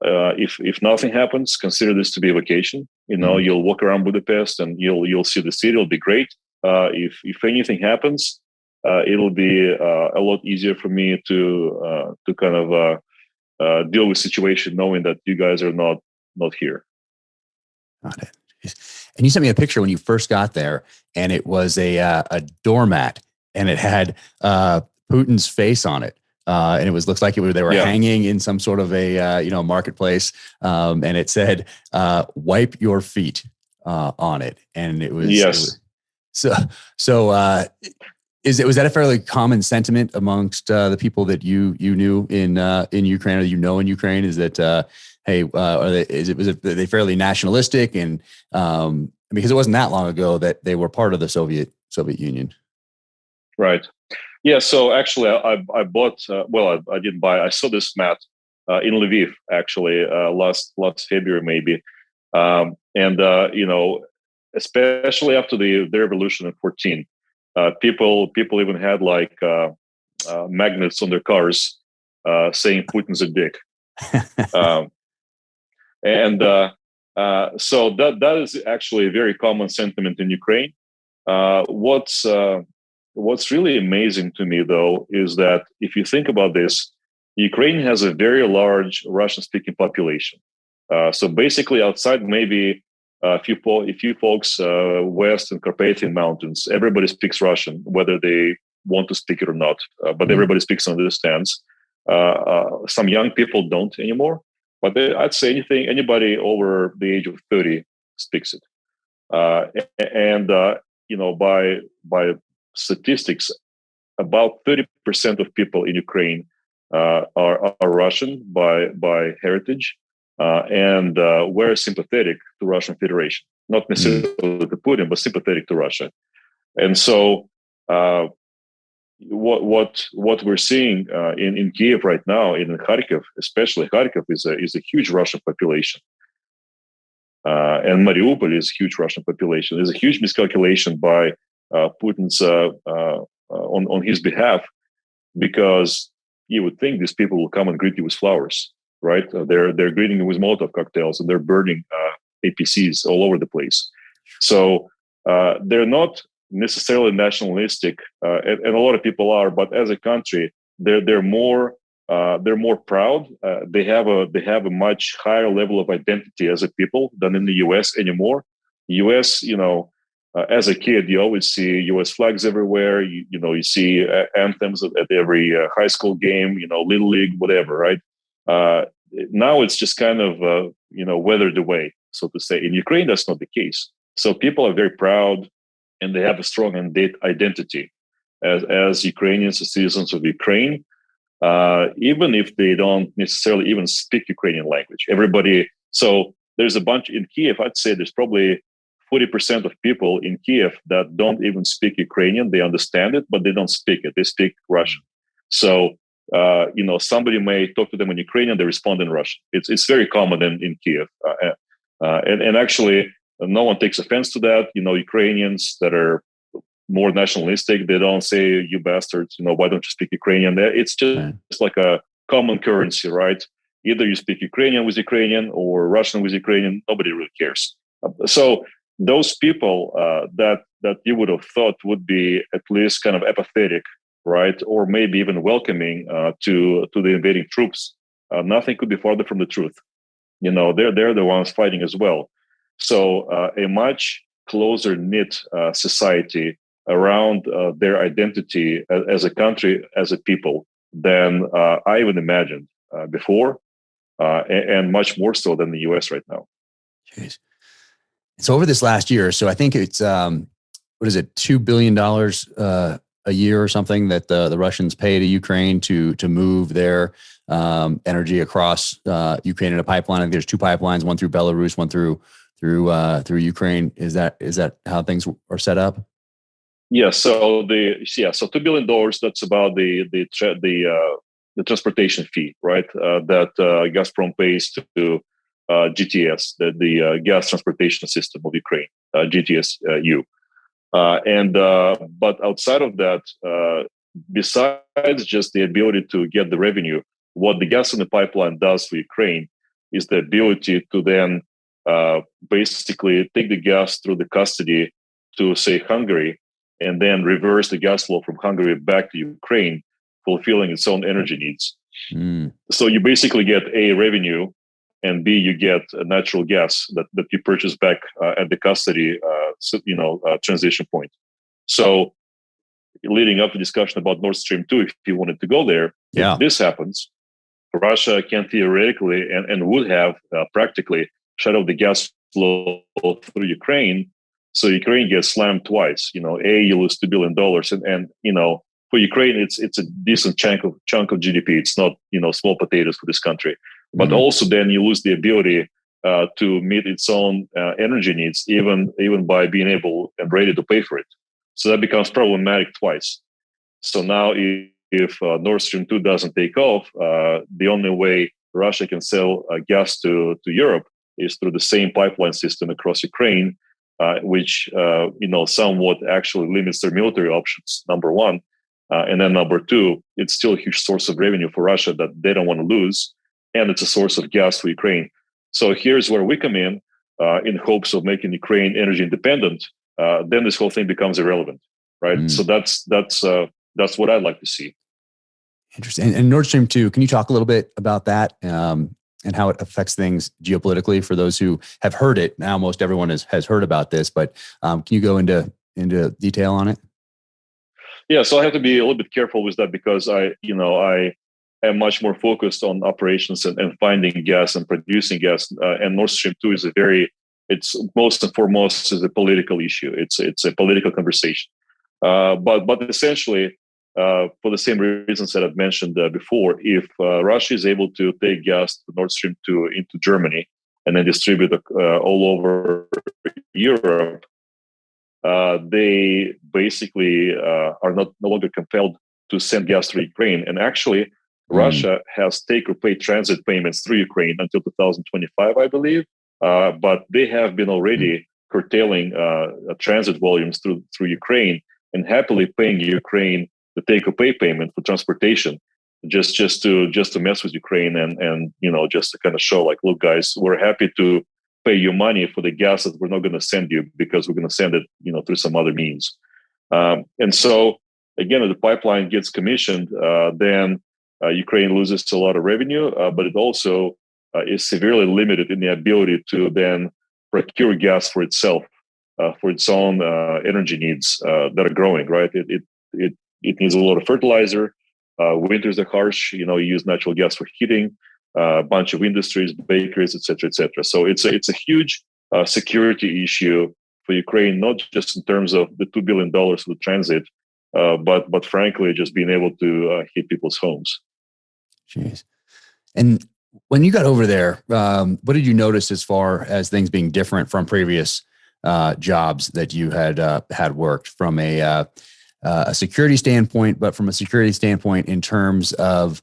if nothing happens, consider this to be a vacation. You'll walk around Budapest and you'll see the city. It'll be great. If anything happens, it'll be a lot easier for me to kind of. Deal with situation knowing that you guys are not here. Got it. And you sent me a picture when you first got there, and it was a doormat, and it had Putin's face on it, and it looks like they were hanging in some sort of a marketplace, and it said "Wipe your feet" on it, and it was yes. Was that a fairly common sentiment amongst the people that you knew in Ukraine, or in Ukraine? Is that hey, was they fairly nationalistic, and because it wasn't that long ago that they were part of the Soviet Union, right? Yeah. So actually, I bought. I didn't buy. I saw this mat in Lviv actually last February maybe, and especially after the revolution in 14. People even had like magnets on their cars saying Putin's a dick, so that is actually a very common sentiment in Ukraine. What's really amazing to me though is that if you think about this, Ukraine has a very large Russian-speaking population. So basically, outside maybe. A few folks west and Carpathian Mountains, everybody speaks Russian, whether they want to speak it or not. But everybody speaks and understands. Some young people don't anymore, but I'd say anybody over the age of 30 speaks it. By statistics, about 30% of people in Ukraine are Russian by heritage. And we're sympathetic to Russian Federation, not necessarily to Putin, but sympathetic to Russia. And so, what we're seeing in Kyiv right now, in Kharkiv, especially Kharkiv, is a huge Russian population, and Mariupol is a huge Russian population. There's a huge miscalculation by Putin's on his behalf, because you would think these people will come and greet you with flowers, right? They're greeting you with Molotov cocktails, and they're burning APCs all over the place. So they're not necessarily nationalistic, and a lot of people are, but as a country, they're more proud. They have a much higher level of identity as a people than in the U.S. anymore. U.S., as a kid, you always see U.S. flags everywhere. You see anthems at every high school game. Little league, whatever, right? Now it's just kind of weathered away, so to say. In Ukraine, that's not the case. So people are very proud, and they have a strong identity as Ukrainians, as citizens of Ukraine. Even if they don't necessarily even speak Ukrainian language, everybody. So there's a bunch in Kyiv. I'd say there's probably 40% of people in Kyiv that don't even speak Ukrainian. They understand it, but they don't speak it. They speak Russian. So, somebody may talk to them in Ukrainian, they respond in Russian. It's very common in Kyiv. And actually, no one takes offense to that. Ukrainians that are more nationalistic, they don't say, you bastards, why don't you speak Ukrainian? It's just like a common currency, right? Either you speak Ukrainian with Ukrainian or Russian with Ukrainian. Nobody really cares. So those people that you would have thought would be at least kind of apathetic, right, or maybe even welcoming to the invading troops, nothing could be farther from the truth. They're the ones fighting as well. So a much closer knit society around their identity as a country, as a people, than I even imagined before, and much more so than the U.S. right now. Jeez. So over this last year, so I think it's what is it, $2 billion a year or something that the Russians pay to Ukraine to move their energy across Ukraine in a pipeline. I think there's two pipelines, one through Belarus, one through Ukraine. Is that how things are set up? Yeah. So $2 billion. That's about the transportation fee, right? That Gazprom pays to GTS, the gas transportation system of Ukraine, GTS-U. But outside of that, besides just the ability to get the revenue, what the gas in the pipeline does for Ukraine is the ability to then basically take the gas through the custody to, say, Hungary, and then reverse the gas flow from Hungary back to Ukraine, fulfilling its own energy needs. So you basically get A, revenue, and B, you get natural gas that you purchase back at the custody, transition point. So leading up to discussion about Nord Stream 2, if you wanted to go there, if this happens, Russia can theoretically and would have practically shut off the gas flow through Ukraine. So Ukraine gets slammed twice. You lose $2 billion, and for Ukraine, it's a decent chunk of GDP. It's not small potatoes for this country. But also then you lose the ability to meet its own energy needs, even by being able and ready to pay for it. So that becomes problematic twice. So now if Nord Stream 2 doesn't take off, the only way Russia can sell gas to Europe is through the same pipeline system across Ukraine, which somewhat actually limits their military options, number one. And then number two, it's still a huge source of revenue for Russia that they don't want to lose. And it's a source of gas for Ukraine. So here's where we come in hopes of making Ukraine energy independent. Then this whole thing becomes irrelevant, right? So that's what I'd like to see. Interesting. And Nord Stream 2, can you talk a little bit about that and how it affects things geopolitically for those who have heard it? Now, most everyone has heard about this, but can you go into detail on it? Yeah, so I have to be a little bit careful with that because I am much more focused on operations and finding gas and producing gas. And Nord Stream 2 is it's most and foremost is a political issue. It's a political conversation. But essentially, for the same reasons that I've mentioned before, if Russia is able to take gas to Nord Stream 2 into Germany and then distribute it all over Europe, they basically are no longer compelled to send gas through Ukraine. And actually, Russia has take-or-pay transit payments through Ukraine until 2025, I believe. But they have been already curtailing transit volumes through Ukraine and happily paying Ukraine the take-or-pay payment for transportation. just to mess with Ukraine and just to kind of show like, look, guys, we're happy to pay you money for the gas that we're not going to send you because we're going to send it through some other means. And so again, if the pipeline gets commissioned, then Ukraine loses a lot of revenue, but it also is severely limited in the ability to then procure gas for itself, for its own energy needs that are growing. Right? It needs a lot of fertilizer. Winters are harsh. You use natural gas for heating. A bunch of industries, bakeries, et cetera, et cetera. So it's a huge security issue for Ukraine, not just in terms of the $2 billion for the transit, but frankly, just being able to hit people's homes. Jeez. And when you got over there, what did you notice as far as things being different from previous jobs that you had worked from a security standpoint, but from a security standpoint in terms of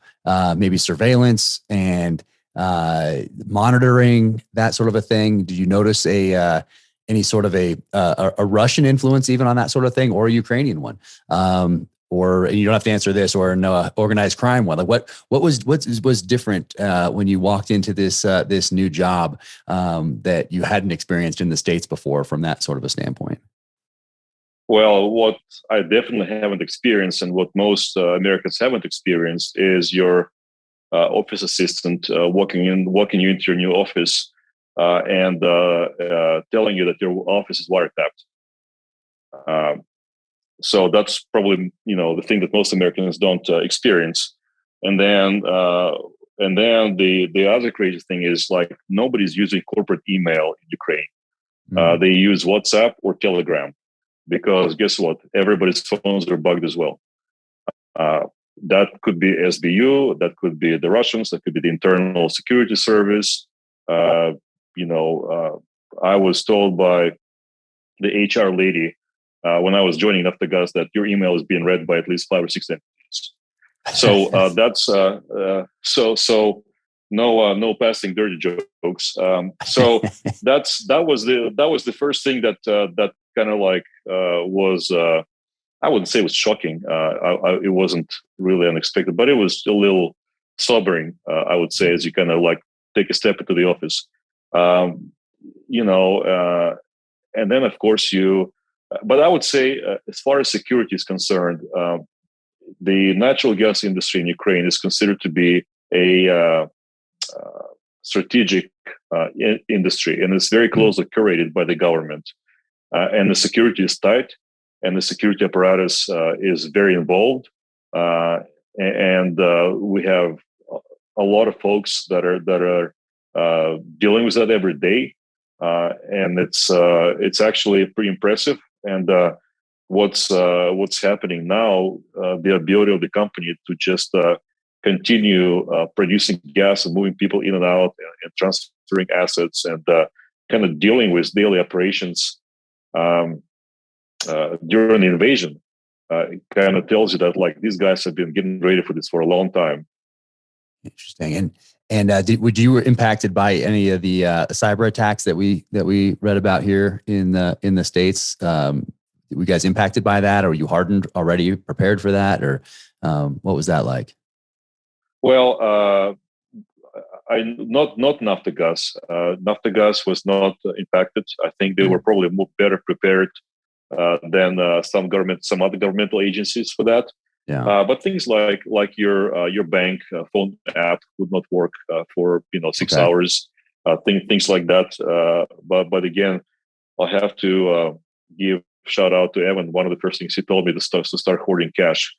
maybe surveillance and monitoring, that sort of a thing? Did you notice any sort of a Russian influence even on that sort of thing, or a Ukrainian one? Or, and you don't have to answer this, or no organized crime one. Like what was different when you walked into this new job that you hadn't experienced in the States before from that sort of a standpoint? Well, what I definitely haven't experienced, and what most Americans haven't experienced, is your office assistant walking you into your new office and telling you that your office is wiretapped. So that's probably the thing that most Americans don't experience. And then the other crazy thing is, like, nobody's using corporate email in Ukraine. Mm-hmm. They use WhatsApp or Telegram, because guess what? Everybody's phones are bugged as well. That could be SBU, that could be the Russians, that could be the internal security service. I was told by the HR lady when I was joining Naftogaz that your email is being read by at least 5 or 6 entities. So that's so no passing dirty jokes. So that was the first thing that kind of like was. I wouldn't say it was shocking. It wasn't really unexpected, but it was a little sobering, I would say, as you kind of like take a step into the office. And then, of course, but I would say, as far as security is concerned, the natural gas industry in Ukraine is considered to be a strategic industry, and it's very closely curated by the government. And the security is tight, and the security apparatus is very involved. And we have a lot of folks that are dealing with that every day. And it's actually pretty impressive. And what's happening now, the ability of the company to just continue producing gas and moving people in and out and transferring assets and kind of dealing with daily operations during the invasion, kind of tells you that, like, these guys have been getting ready for this for a long time. Interesting. And were you impacted by any of the cyber attacks that we read about here in the States? Were you guys impacted by that, or were you hardened already, prepared for that, or what was that like? Well, not Naftogaz. Naftogaz was not impacted. I think they were probably better prepared than some other governmental agencies for that. Yeah. But things like your bank phone app would not work for 6 hours. Things like that. But again, I'll have to give shout out to Evan. One of the first things he told me to start hoarding cash,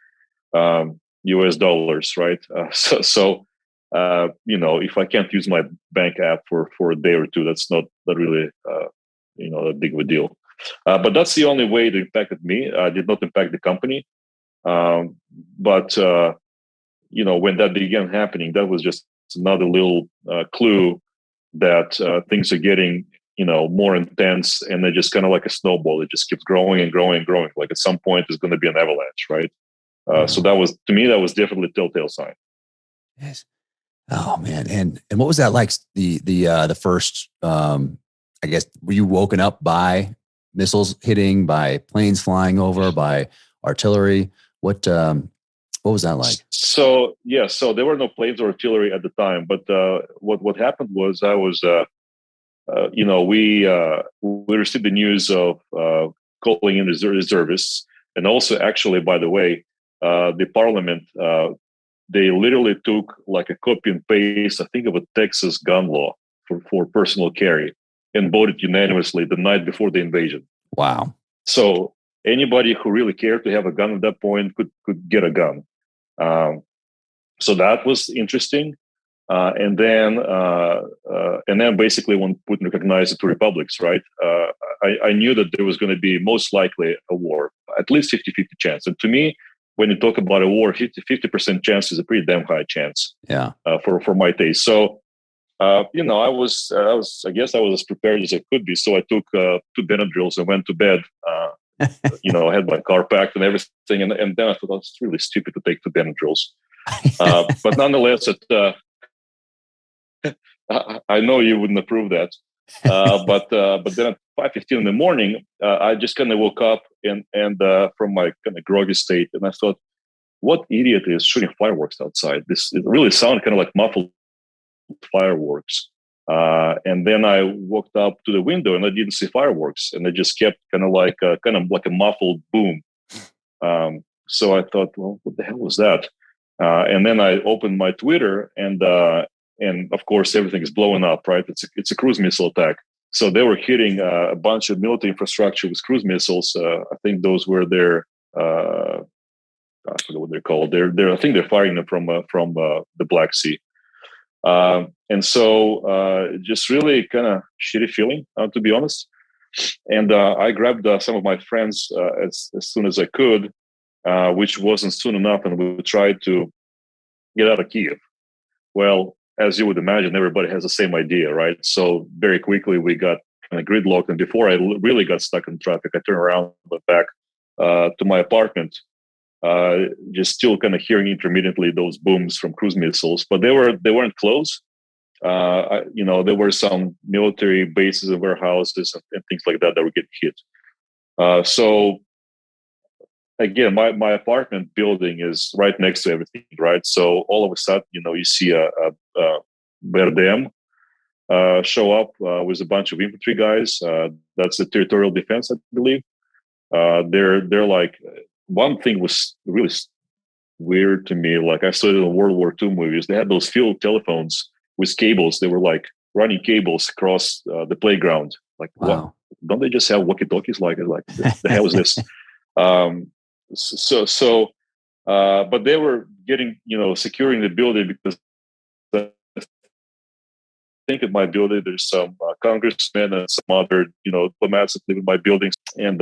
US dollars, right? So if I can't use my bank app for a day or two, that's not really a big of a deal. But that's the only way it impacted me. Did not impact the company. But when that began happening, that was just another little clue that things are getting more intense, and they're just kind of like a snowball. It just keeps growing and growing and growing. Like, at some point, there's going to be an avalanche, right? So that was, to me, that was definitely a telltale sign. Yes. Oh man, and what was that like? The first, I guess, were you woken up by missiles hitting, by planes flying over, by artillery? What What was that like? So there were no planes or artillery at the time. But what happened was we received the news of calling in reservists, and also actually, by the way, the parliament they literally took like a copy and paste, I think, of a Texas gun law for personal carry, and voted unanimously the night before the invasion. Wow! So anybody who really cared to have a gun at that point could get a gun. So that was interesting. And then basically when Putin recognized the two republics, right, I knew that there was going to be most likely a war, at least 50-50 chance. And to me, when you talk about a war, 50% chance is a pretty damn high chance. Yeah. For my taste. So, I guess I was as prepared as I could be. So I took 2 Benadryls and went to bed. I had my car packed and everything. And then I thought, it's really stupid to take 2 Benadryls. But nonetheless, I know you wouldn't approve that. But then at 5:15 in the morning, I just kind of woke up and from my kind of groggy state, and I thought, what idiot is shooting fireworks outside? It really sounded kind of like muffled fireworks. And then I walked up to the window and I didn't see fireworks, and they just kept kind of like a muffled boom. So I thought, well, what the hell was that? And then I opened my Twitter, and of course everything is blowing up, right? It's a cruise missile attack. So they were hitting a bunch of military infrastructure with cruise missiles. I think those were their I forget what they're called. I think they're firing them from the Black Sea. And so just really kind of shitty feeling, to be honest. And I grabbed some of my friends as soon as I could, which wasn't soon enough, and we tried to get out of Kyiv. Well, as you would imagine, everybody has the same idea, right? So very quickly we got kind of gridlocked, and before I really got stuck in traffic, I turned around, went back to my apartment, just still kind of hearing intermittently those booms from cruise missiles, but they weren't close. There were some military bases and warehouses and things like that were getting hit. So again, my apartment building is right next to everything, right? So all of a sudden, you see a Berdem show up with a bunch of infantry guys. That's the territorial defense, I believe. They're like, one thing was really weird to me. Like I saw it in World War II movies. They had those field telephones with cables. They were like running cables across the playground. Like, wow. What? Don't they just have walkie-talkies? Like the hell is this? But they were getting, securing the building because I think in my building there's some congressmen and some other, diplomats that live in my buildings, and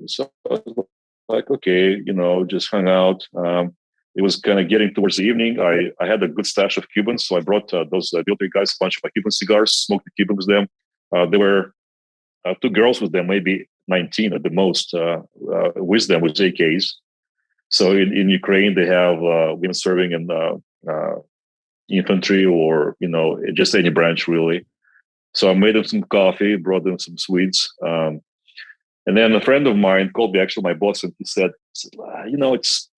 so I was like, okay, just hung out. It was kind of getting towards the evening. I had a good stash of Cubans, so I brought those military guys a bunch of my Cuban cigars, smoked the Cuban with them. There were 2 girls with them, maybe 19 at the most, with them with AKs. So in Ukraine, they have women serving in infantry or, just any branch really. So I made them some coffee, brought them some sweets. And then a friend of mine called me, actually my boss, and he said, it's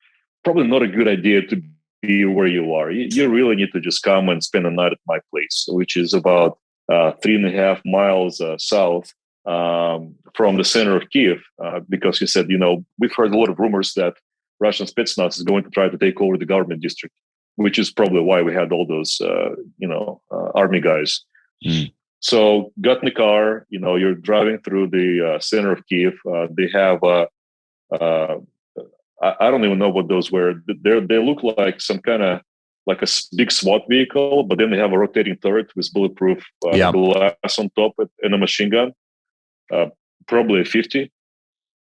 probably not a good idea to be where you are. You really need to just come and spend a night at my place, which is about 3.5 miles south from the center of Kyiv, because he said, we've heard a lot of rumors that Russian Spetsnaz is going to try to take over the government district, which is probably why we had all those, army guys. Mm. So got in the car, you're driving through the center of Kyiv. They have, I don't even know what those were. They look like some kind of like a big SWAT vehicle, but then they have a rotating turret with bulletproof glass on top and a machine gun, probably a 50.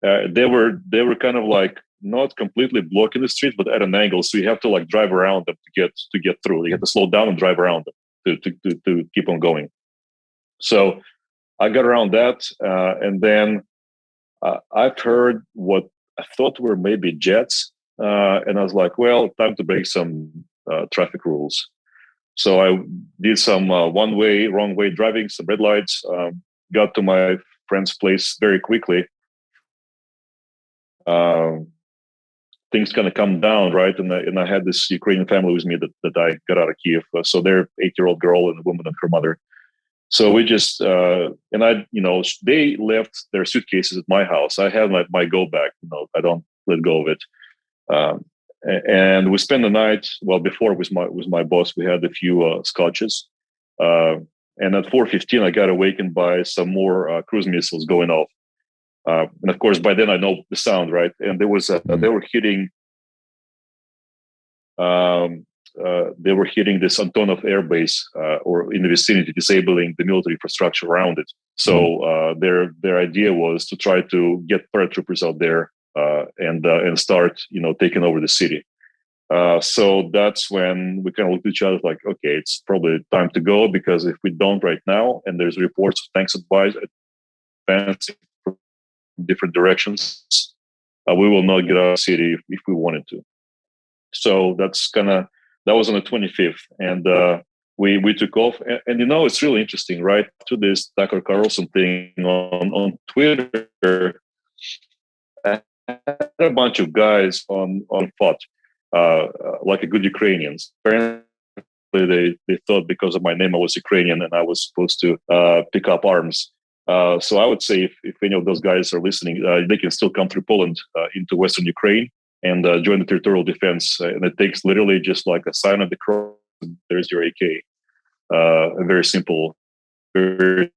They were kind of like not completely blocking the street, but at an angle. So you have to like drive around them to get through. You have to slow down and drive around them to keep on going. So I got around that, and then I've heard what I thought were maybe jets, and I was like, well, time to break some traffic rules. So I did some wrong way driving, some red lights, got to my friend's place very quickly. things kind of come down, right? And I had this Ukrainian family with me that I got out of Kyiv. So they're 8-year-old girl and a woman and her mother. So we just and I, they left their suitcases at my house. I have my go bag. I don't let go of it. And we spent the night. Well, before with my boss, we had a few scotches. And at 4:15, I got awakened by some more cruise missiles going off. And of course, by then I know the sound, right? And there was they were hitting. They were hitting this Antonov air base or in the vicinity, disabling the military infrastructure around it. So their idea was to try to get paratroopers out there and start, taking over the city. So that's when we kind of looked at each other like, okay, it's probably time to go, because if we don't right now, and there's reports of tanks advancing from different directions, we will not get out of the city if we wanted to. So that was on the 25th, and we took off. And it's really interesting, right? To this Tucker Carlson thing on Twitter, I had a bunch of guys on fought like a good Ukrainians. Apparently, they thought because of my name I was Ukrainian and I was supposed to pick up arms. So I would say if any of those guys are listening, they can still come through Poland into Western Ukraine and join the territorial defense. And it takes literally just like a sign of the cross. There's your AK. A very simple thing.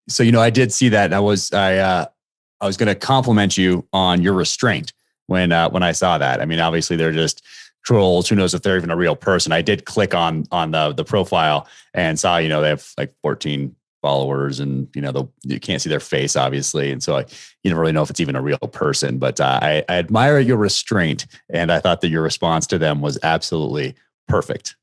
So, I did see that. I was going to compliment you on your restraint when I saw that. I mean, obviously they're just trolls. Who knows if they're even a real person? I did click on the profile and saw, they have like 14 followers, and you can't see their face, obviously, and so you never really know if it's even a real person. But I admire your restraint, and I thought that your response to them was absolutely perfect.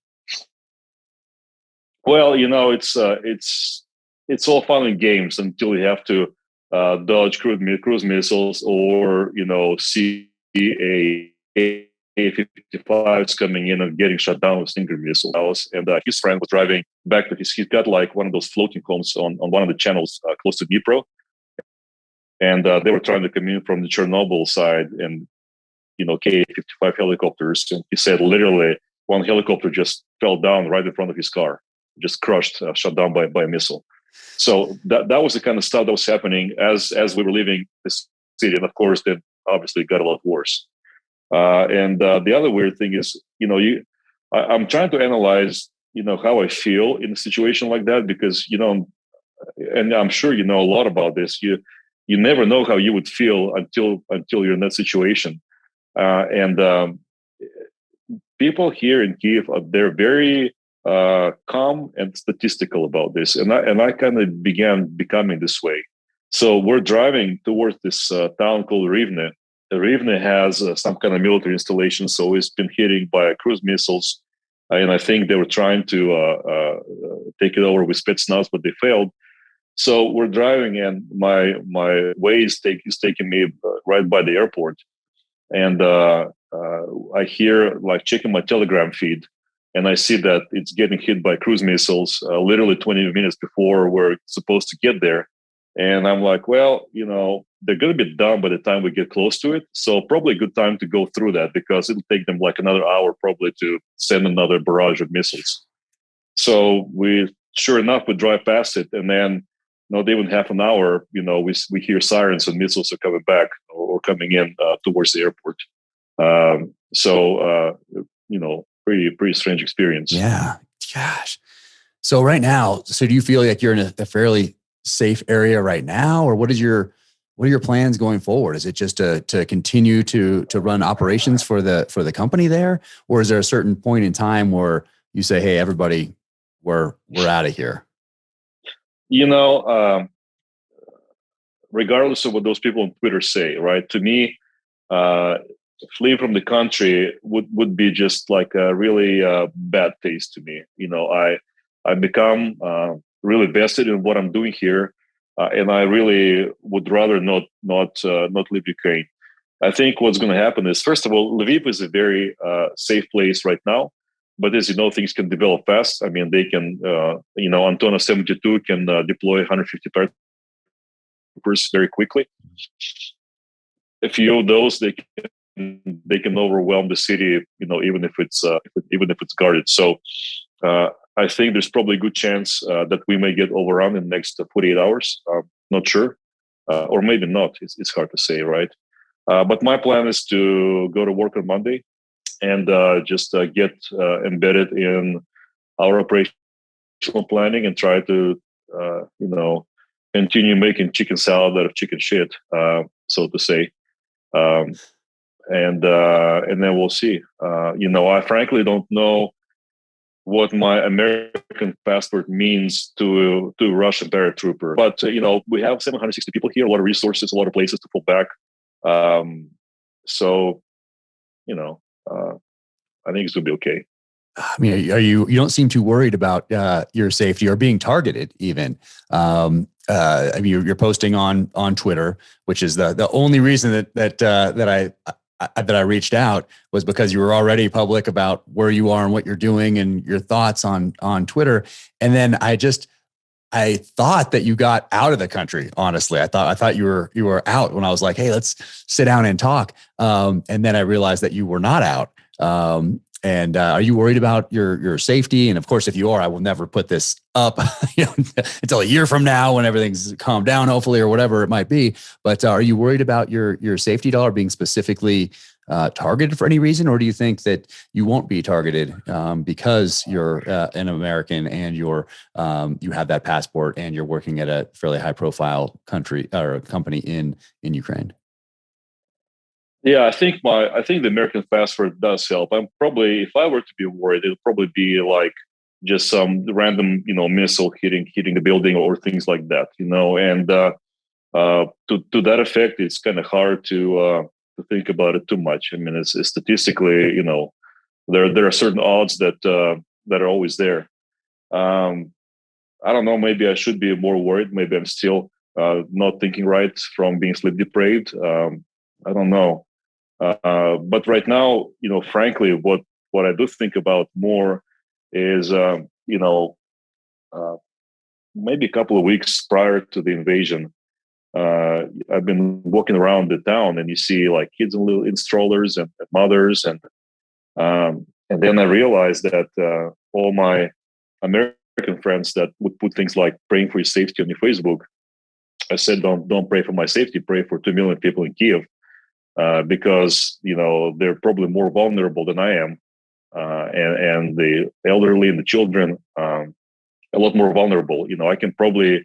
Well, it's all fun and games until you have to dodge cruise missiles, or see A-55s coming in and getting shot down with Stinger missiles. And his friend was driving back to he's got like one of those floating homes on one of the channels close to Dnipro. And they were trying to come in from the Chernobyl side, and, Ka-55 helicopters. And he said literally one helicopter just fell down right in front of his car, just crushed, shot down by a missile. So that was the kind of stuff that was happening as we were leaving this city. And of course, then obviously it got a lot worse. And the other weird thing is, I'm trying to analyze, how I feel in a situation like that, because, and I'm sure you know a lot about this. You never know how you would feel until you're in that situation. And people here in Kyiv, they're very calm and statistical about this, and I kind of began becoming this way. So we're driving towards this town called Rivne. Rivne has some kind of military installation, so it's been hitting by cruise missiles, and I think they were trying to take it over with Spetsnaz, but they failed. So we're driving, and my way is taking me right by the airport, and I hear, like, checking my Telegram feed, and I see that it's getting hit by cruise missiles literally 20 minutes before we're supposed to get there. And I'm like, well, they're going to be done by the time we get close to it. So probably a good time to go through that, because it'll take them like another hour probably to send another barrage of missiles. So sure enough, we drive past it. And then not even half an hour, we hear sirens and missiles are coming back or coming in towards the airport. Pretty strange experience. Yeah. Gosh. So right now, do you feel like you're in a fairly safe area right now, or what are your plans going forward? Is it just to continue to run operations for the company there, or is there a certain point in time where you say, hey, everybody, we're out of here? Regardless of what those people on Twitter say, right? To me, fleeing from the country would be just like a really bad taste to me. I become really vested in what I'm doing here, and I really would rather not leave Ukraine. I think what's going to happen is, first of all, Lviv is a very safe place right now, but as you know, things can develop fast. I mean, they can, Antonov 72 can deploy 150 paratroopers very quickly. a few of those, they can overwhelm the city, even if it's guarded. So I think there's probably a good chance that we may get overrun in the next 48 hours. Not sure, or maybe not. It's hard to say, right? But my plan is to go to work on Monday and just get embedded in our operational planning and try to, continue making chicken salad out of chicken shit, so to say. Um, and then we'll see. I frankly don't know what my American passport means to a Russian paratrooper. But we have 760 people here, a lot of resources, a lot of places to fall back. So I think it's gonna be okay. I mean, you don't seem too worried about your safety or being targeted even. I mean, you're posting on Twitter, which is the only reason that I reached out was because you were already public about where you are and what you're doing and your thoughts on Twitter. And then I thought that you got out of the country. Honestly, I thought you were out when I was like, hey, let's sit down and talk. And then I realized that you were not out. And are you worried about your safety? And of course, if you are, I will never put this up until a year from now when everything's calmed down, hopefully, or whatever it might be. But are you worried about your safety dollar being specifically targeted for any reason? Or do you think that you won't be targeted because you're an American and you have that passport and you're working at a fairly high profile country or company in Ukraine? Yeah, I think the American passport does help. I'm probably, if I were to be worried, it'll probably be like just some random, missile hitting the building or things like that, And to that effect, it's kind of hard to think about it too much. I mean, it's statistically, there are certain odds that are always there. I don't know. Maybe I should be more worried. Maybe I'm still not thinking right from being sleep deprived. I don't know. But right now, frankly, what I do think about more is, maybe a couple of weeks prior to the invasion, I've been walking around the town and you see like kids in strollers and mothers. And then I realized that all my American friends that would put things like praying for your safety on your Facebook, I said, don't pray for my safety, pray for 2 million people in Kyiv. Because they're probably more vulnerable than I am, and the elderly and the children a lot more vulnerable. I can probably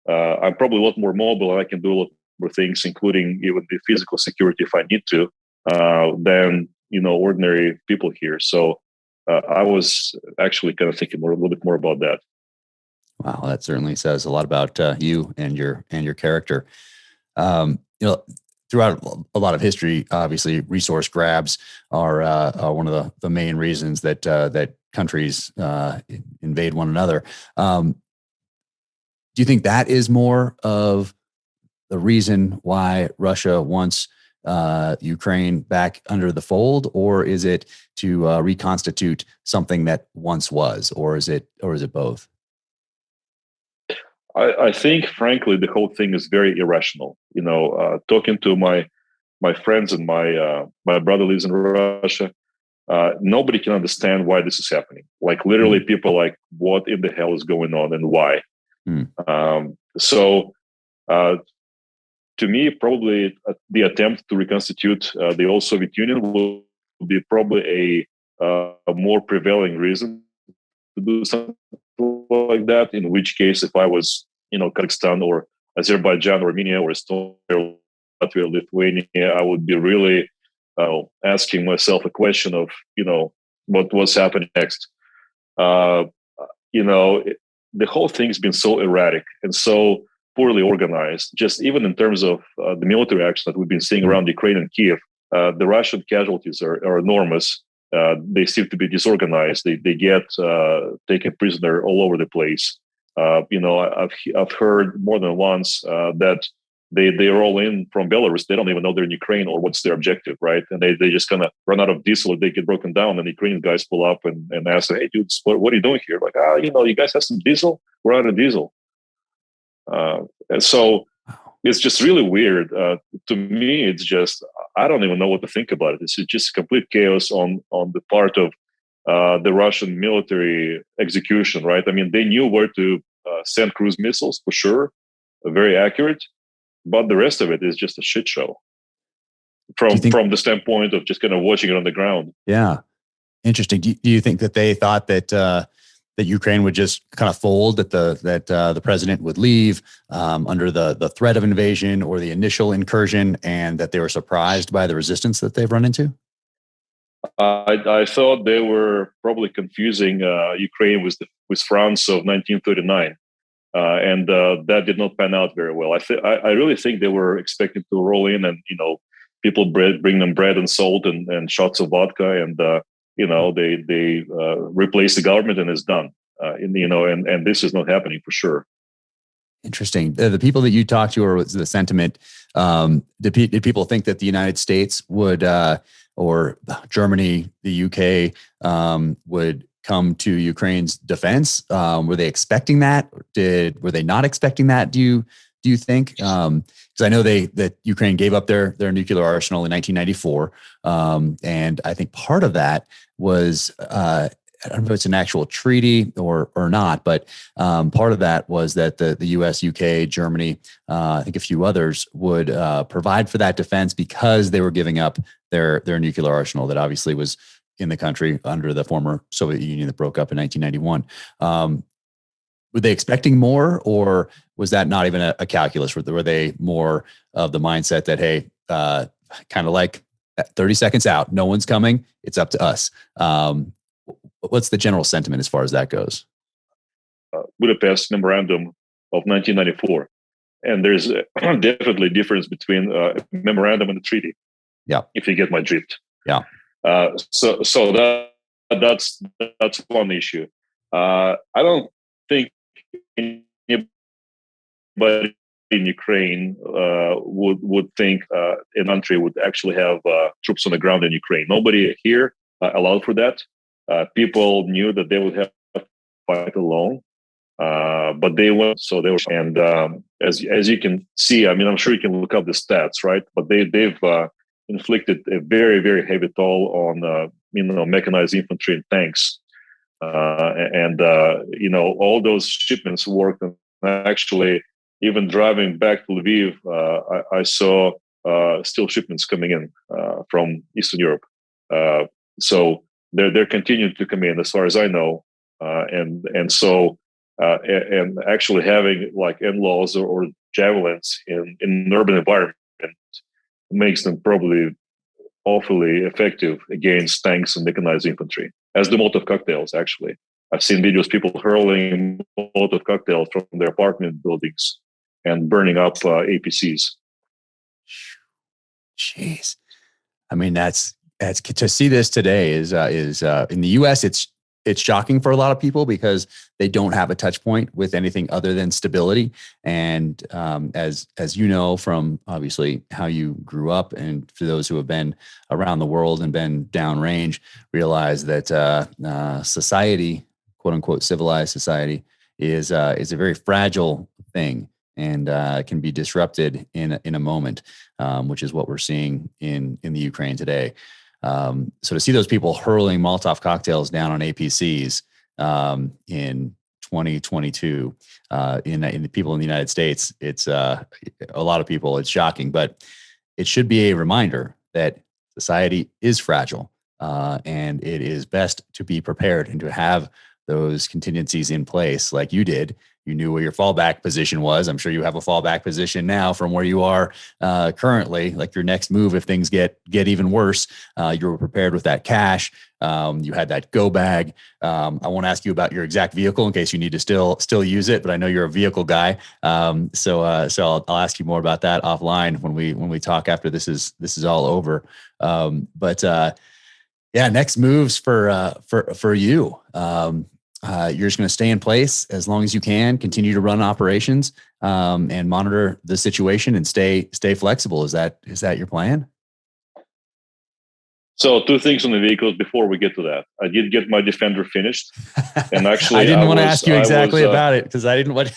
I'm probably a lot more mobile and I can do a lot more things, including even the physical security if I need to, than ordinary people here. So I was actually kind of thinking a little bit more about that. Wow, that certainly says a lot about you and your character. Throughout a lot of history, obviously, resource grabs are one of the main reasons that countries invade one another. Do you think that is more of the reason why Russia wants Ukraine back under the fold, or is it to reconstitute something that once was, or is it both? I think, frankly, the whole thing is very irrational. Talking to my friends and my brother lives in Russia. Nobody can understand why this is happening. Like literally, people are like, what in the hell is going on and why? So, to me, probably the attempt to reconstitute the old Soviet Union will be probably a more prevailing reason to do something like that. In which case, if I was Kazakhstan or Azerbaijan or Armenia or Estonia, Latvia, Lithuania, I would be really asking myself a question of what was happening next. The whole thing's been so erratic and so poorly organized. Just even in terms of the military action that we've been seeing around Ukraine and Kyiv, the Russian casualties are enormous. They seem to be disorganized. They get taken prisoner all over the place. I've heard more than once that they roll in from Belarus. They don't even know they're in Ukraine or what's their objective, right? And they just kind of run out of diesel or they get broken down and the Ukrainian guys pull up and ask, hey, dudes, what are you doing here? Like, you guys have some diesel? We're out of diesel. And so it's just really weird. To me, it's just I don't even know what to think about it. It's just complete chaos on the part of the Russian military execution, right? I mean, they knew where to send cruise missiles for sure, very accurate, but the rest of it is just a shit show from the standpoint of just kind of watching it on the ground. Yeah, interesting. Do you think that they thought that that Ukraine would just kind of fold, that the president would leave under the threat of invasion or the initial incursion, and that they were surprised by the resistance that they've run into? I thought they were probably confusing Ukraine with France of 1939, and that did not pan out very well. I really think they were expecting to roll in and people bring them bread and salt and shots of vodka, and they replace the government and it's done. And this is not happening for sure. Interesting. The people that you talked to, or was the sentiment? Did people think that the United States would, or Germany, the UK, would come to Ukraine's defense? Were they expecting that? Were they not expecting that? Do you think? Because I know that Ukraine gave up their nuclear arsenal in 1994, and I think part of that was I don't know if it's an actual treaty or not, but part of that was that the U.S., U.K., Germany, I think a few others would provide for that defense because they were giving up their nuclear arsenal that obviously was in the country under the former Soviet Union that broke up in 1991. Were they expecting more, or was that not even a calculus? Were they more of the mindset that, hey, kind of like 30 seconds out, no one's coming, it's up to us? What's the general sentiment as far as that goes? Budapest Memorandum of 1994. And there's definitely a difference between a memorandum and a treaty. Yeah. If you get my drift. Yeah. So that's one issue. I don't think anybody in Ukraine would think a country would actually have troops on the ground in Ukraine. Nobody here allowed for that. People knew that they would have to fight alone, but they went. So they were, and as you can see, I mean, I'm sure you can look up the stats, right? But they've inflicted a very, very heavy toll on mechanized infantry and tanks, and all those shipments worked. And actually, even driving back to Lviv, I saw still shipments coming in from Eastern Europe. So they're continuing to come in, as far as I know, and so actually having like in-laws or javelins in an urban environment makes them probably awfully effective against tanks and mechanized infantry, as the Molotov cocktails. Actually, I've seen videos people hurling Molotov cocktails from their apartment buildings and burning up APCs. Jeez, I mean that's to see this today is in the U.S. It's shocking for a lot of people because they don't have a touch point with anything other than stability. And as you know from obviously how you grew up, and for those who have been around the world and been downrange, realize that society, quote unquote, civilized society, is a very fragile thing and can be disrupted in a moment, which is what we're seeing in the Ukraine today. So to see those people hurling Molotov cocktails down on APCs in 2022 in the people in the United States, it's a lot of people. It's shocking, but it should be a reminder that society is fragile, and it is best to be prepared and to have those contingencies in place, like you did. You knew where your fallback position was. I'm sure you have a fallback position now from where you are currently, like your next move if things get even worse. You were prepared with that cash. You had that go bag. I won't ask you about your exact vehicle in case you need to still use it, but I know you're a vehicle guy. So I'll ask you more about that offline when we talk after this is all over. Next moves for you. You're just going to stay in place as long as you can, continue to run operations, and monitor the situation and stay flexible. Is that your plan? So two things on the vehicles before we get to that. I did get my Defender finished, and actually I didn't want to ask you exactly about it because I didn't want.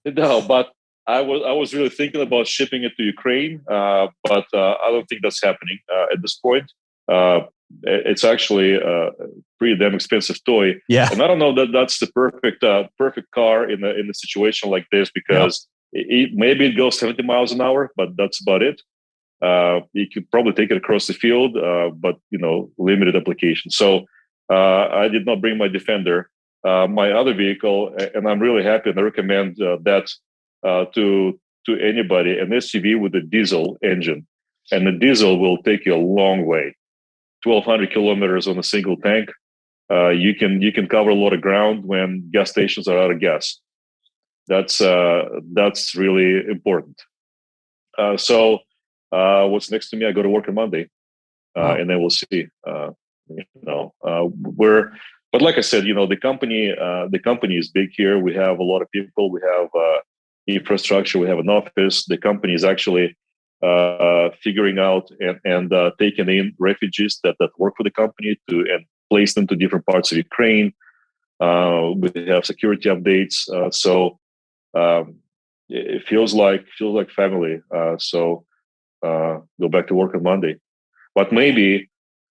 No, but I was really thinking about shipping it to Ukraine, but I don't think that's happening at this point. Uh, it's actually a pretty damn expensive toy, Yeah. and I don't know that that's the perfect car in a situation like this, because maybe it goes 70 miles an hour, but that's about it. You could probably take it across the field, but limited application. So I did not bring my Defender. My other vehicle, and I'm really happy, and I recommend that to anybody, an SUV with a diesel engine, and the diesel will take you a long way. 1,200 kilometers on a single tank. You can cover a lot of ground when gas stations are out of gas. That's really important. So what's next to me? I go to work on Monday, and then we'll see. We're, but like I said, the company is big here. We have a lot of people. We have infrastructure. We have an office. The company is actually figuring out and taking in refugees that work for the company and place them to different parts of Ukraine. We have security updates. So it feels like family. So go back to work on Monday. But maybe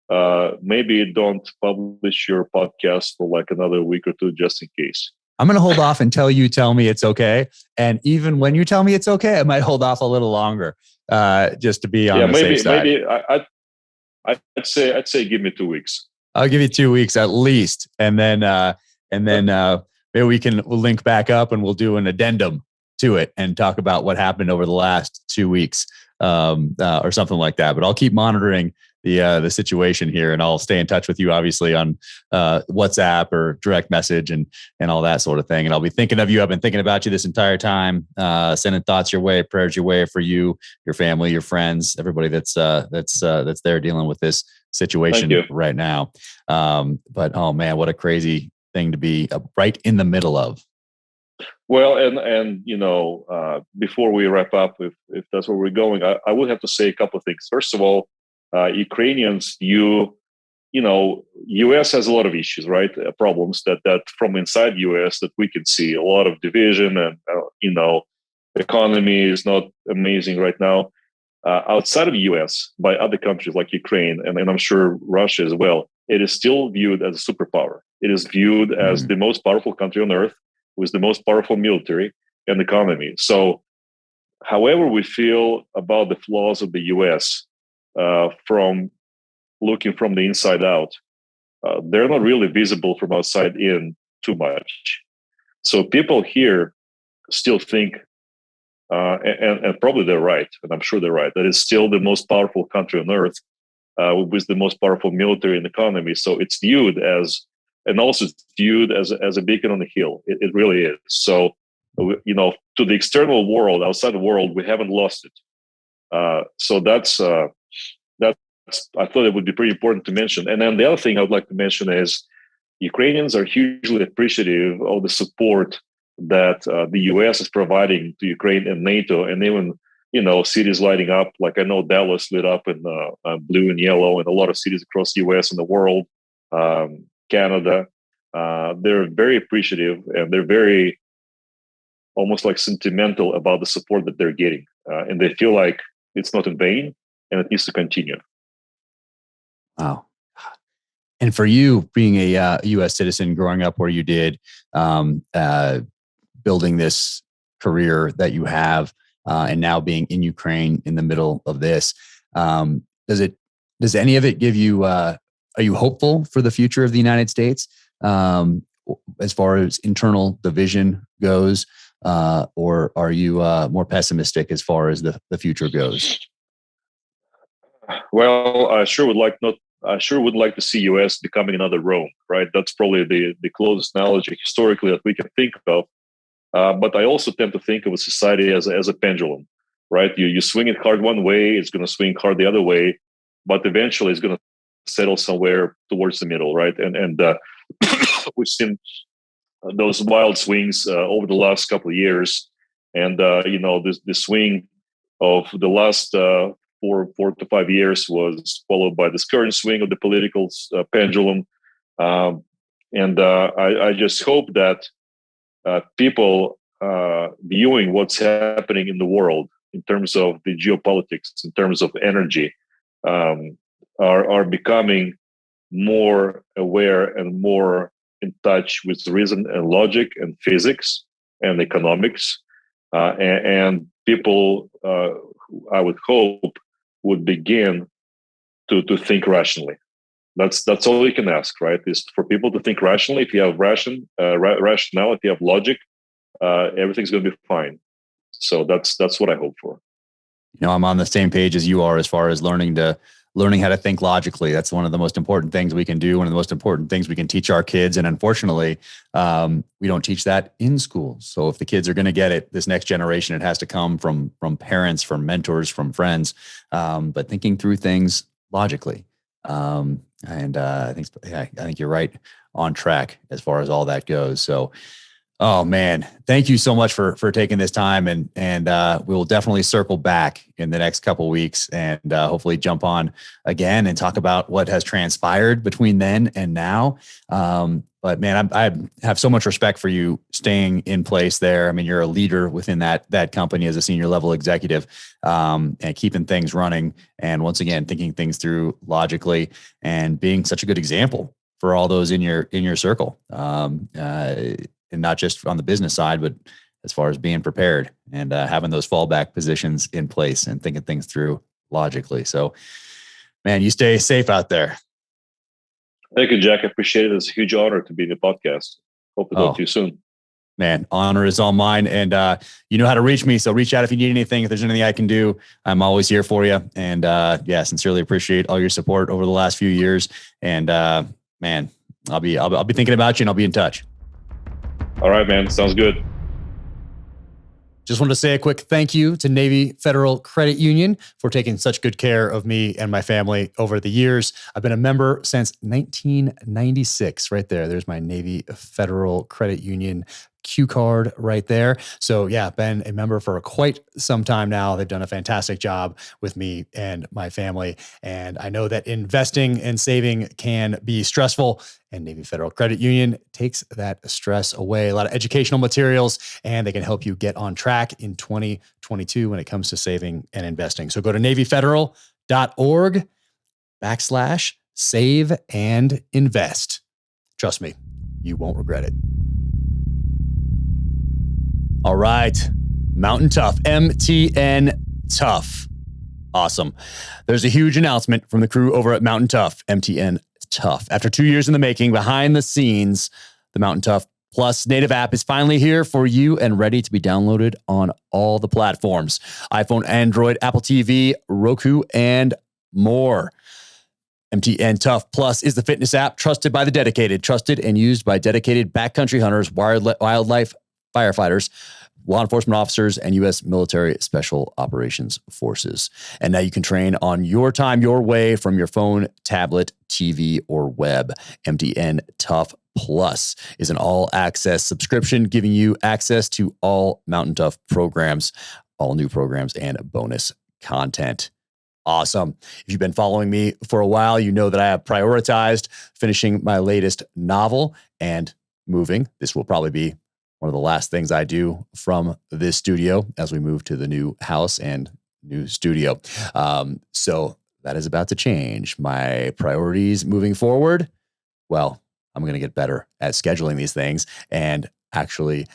don't publish your podcast for like another week or two, just in case. I'm going to hold off until you tell me it's okay. And even when you tell me it's okay, I might hold off a little longer, just to be on the safe side. Maybe I'd say give me 2 weeks. I'll give you 2 weeks at least, and then maybe we'll link back up and we'll do an addendum to it and talk about what happened over the last 2 weeks, or something like that. But I'll keep monitoring the situation here, and I'll stay in touch with you, obviously, on WhatsApp or direct message and all that sort of thing. And I'll be thinking of you. I've been thinking about you this entire time, sending thoughts your way, prayers your way for you, your family, your friends, everybody that's there dealing with this situation right now. But oh man, what a crazy thing to be right in the middle of. Well, and before we wrap up, if that's where we're going, I would have to say a couple of things. First of all, Ukrainians view, U.S. has a lot of issues, right? Problems that from inside U.S. that we can see, a lot of division, and the economy is not amazing right now. Outside of the U.S., by other countries like Ukraine, and I'm sure Russia as well, it is still viewed as a superpower. It is viewed as the most powerful country on earth, with the most powerful military and economy. So, however we feel about the flaws of the U.S., from looking from the inside out, they're not really visible from outside in too much. So people here still think, and probably they're right, and I'm sure they're right, that it's still the most powerful country on earth, with the most powerful military and economy. So it's viewed as, and also it's viewed as a beacon on the hill. It really is. So, to the external world, outside the world, we haven't lost it. So that's I thought it would be pretty important to mention. And then the other thing I would like to mention is Ukrainians are hugely appreciative of the support that the U.S. is providing to Ukraine and NATO, and even cities lighting up. Like I know Dallas lit up in blue and yellow, and a lot of cities across the U.S. and the world, Canada. They're very appreciative, and they're very almost like sentimental about the support that they're getting, and they feel like it's not in vain and it needs to continue. Wow. And for you, being a U.S. citizen, growing up where you did, building this career that you have, and now being in Ukraine in the middle of this, does any of it give you, are you hopeful for the future of the United States, as far as internal division goes, or are you more pessimistic as far as the future goes? Well, I sure would like to see U.S. becoming another Rome, right? That's probably the closest analogy historically that we can think of. But I also tend to think of a society as a pendulum, right? You swing it hard one way, it's going to swing hard the other way, but eventually it's going to settle somewhere towards the middle, right? And we've seen those wild swings over the last couple of years, and the swing of the last 4 to 5 years was followed by this current swing of the political pendulum. And I just hope that people viewing what's happening in the world in terms of the geopolitics, in terms of energy, are becoming more aware and more in touch with reason and logic and physics and economics, and people, I would hope, would begin to think rationally. That's all you can ask, right? Is for people to think rationally. If you have rationality, if you have logic, everything's going to be fine. So that's what I hope for. I'm on the same page as you are as far as learning how to think logically. That's one of the most important things we can do. One of the most important things we can teach our kids. And unfortunately, we don't teach that in school. So if the kids are going to get it, this next generation, it has to come from parents, from mentors, from friends, but thinking through things logically. I think you're right on track as far as all that goes. So, oh man, thank you so much for taking this time, and we will definitely circle back in the next couple of weeks and hopefully jump on again and talk about what has transpired between then and now. But man, I have so much respect for you staying in place there. I mean, you're a leader within that company as a senior level executive, and keeping things running. And once again, thinking things through logically and being such a good example for all those in your circle. And not just on the business side, but as far as being prepared and having those fallback positions in place and thinking things through logically. So, man, you stay safe out there. Thank you, Jack. I appreciate it. It's a huge honor to be in the podcast. Hope to talk to you soon. Man, honor is all mine. And you know how to reach me. So reach out if you need anything. If there's anything I can do, I'm always here for you. And sincerely appreciate all your support over the last few years. And man, I'll be thinking about you, and I'll be in touch. All right, man. Sounds good. Just wanted to say a quick thank you to Navy Federal Credit Union for taking such good care of me and my family over the years. I've been a member since 1996. Right there. There's my Navy Federal Credit Union Q card right there. So yeah, been a member for quite some time now. They've done a fantastic job with me and my family. And I know that investing and saving can be stressful, and Navy Federal Credit Union takes that stress away. A lot of educational materials, and they can help you get on track in 2022 when it comes to saving and investing. So go to NavyFederal.org/save and invest. Trust me, you won't regret it. All right. Mountain Tough, MTN Tough. Awesome. There's a huge announcement from the crew over at Mountain Tough, MTN Tough. After 2 years in the making, behind the scenes, the Mountain Tough Plus native app is finally here for you and ready to be downloaded on all the platforms: iPhone, Android, Apple TV, Roku, and more. MTN Tough Plus is the fitness app trusted by the dedicated, trusted and used by dedicated backcountry hunters, wildlife firefighters, law enforcement officers, and U.S. military special operations forces. And now you can train on your time, your way, from your phone, tablet, TV, or web. MTN Tough Plus is an all-access subscription giving you access to all Mountain Tough programs, all new programs, and bonus content. Awesome. If you've been following me for a while, you know that I have prioritized finishing my latest novel and moving. This will probably be one of the last things I do from this studio as we move to the new house and new studio. So that is about to change. My priorities moving forward, well, I'm going to get better at scheduling these things and actually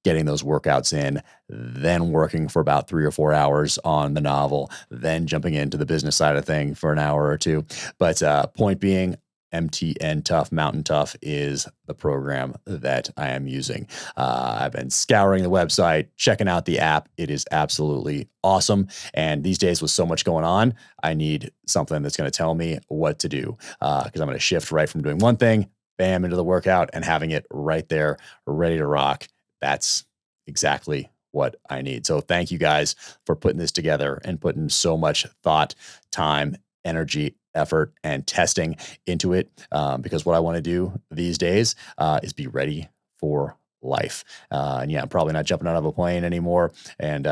getting those workouts in, then working for about 3 or 4 hours on the novel, then jumping into the business side of thing for an hour or two. But point being, MTN Tough, Mountain Tough is the program that I am using. I've been scouring the website, checking out the app. It is absolutely awesome. And these days with so much going on, I need something that's going to tell me what to do, because I'm going to shift right from doing one thing, bam, into the workout and having it right there, ready to rock. That's exactly what I need. So thank you guys for putting this together and putting so much thought, time, energy, effort, and testing into it, because what I want to do these days is be ready for life. And yeah, I'm probably not jumping out of a plane anymore and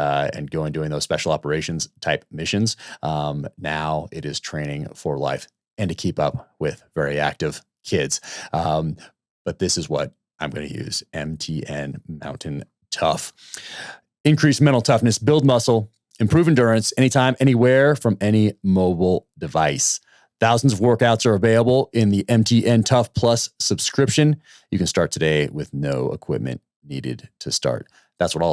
going doing those special operations type missions. Now it is training for life and to keep up with very active kids. But this is what I'm going to use: MTN Mountain Tough. Increase mental toughness, build muscle, improve endurance anytime, anywhere from any mobile device. Thousands of workouts are available in the MTN Tough Plus subscription. You can start today with no equipment needed to start. That's what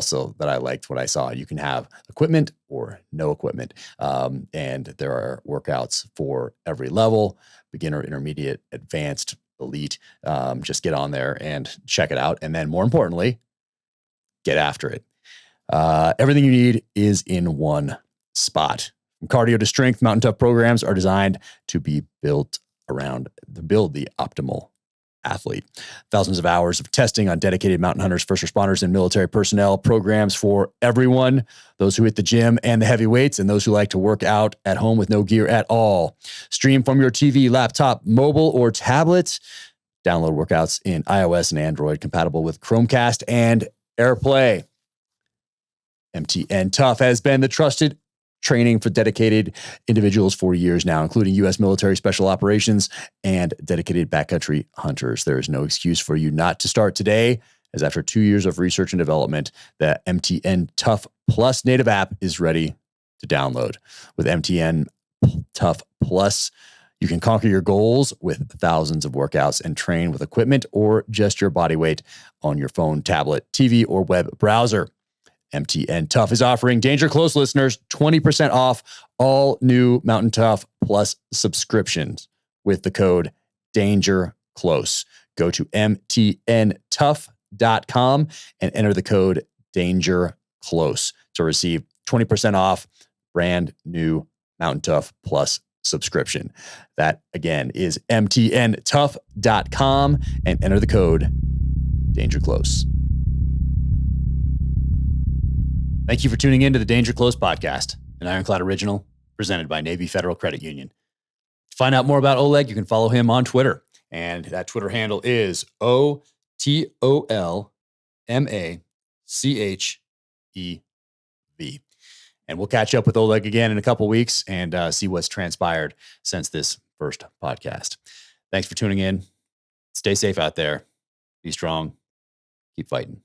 I liked what I saw. You can have equipment or no equipment. And there are workouts for every level, beginner, intermediate, advanced, elite. Just get on there and check it out. And then more importantly, get after it. Everything you need is in one spot. From cardio to strength, Mountain Tough programs are designed to be built to build the optimal athlete. Thousands of hours of testing on dedicated mountain hunters, first responders, and military personnel. Programs for everyone, those who hit the gym and the heavy weights, and those who like to work out at home with no gear at all. Stream from your TV, laptop, mobile, or tablet. Download workouts in iOS and Android, compatible with Chromecast and AirPlay. MTN Tough has been the trusted training for dedicated individuals for years now, including U.S. military special operations and dedicated backcountry hunters. There is no excuse for you not to start today, as after 2 years of research and development, the MTN Tough Plus native app is ready to download. With MTN Tough Plus, you can conquer your goals with thousands of workouts and train with equipment or just your body weight on your phone, tablet, TV, or web browser. MTN Tough is offering Danger Close listeners 20% off all new Mountain Tough Plus subscriptions with the code Danger Close. Go to mtntough.com and enter the code Danger Close to receive 20% off brand new Mountain Tough Plus subscription. That again is mtntough.com and enter the code Danger Close. Thank you for tuning in to the Danger Close podcast, an Ironclad original presented by Navy Federal Credit Union. To find out more about Oleg, you can follow him on Twitter. And that Twitter handle is OTOLMACHEV. And we'll catch up with Oleg again in a couple weeks and see what's transpired since this first podcast. Thanks for tuning in. Stay safe out there. Be strong. Keep fighting.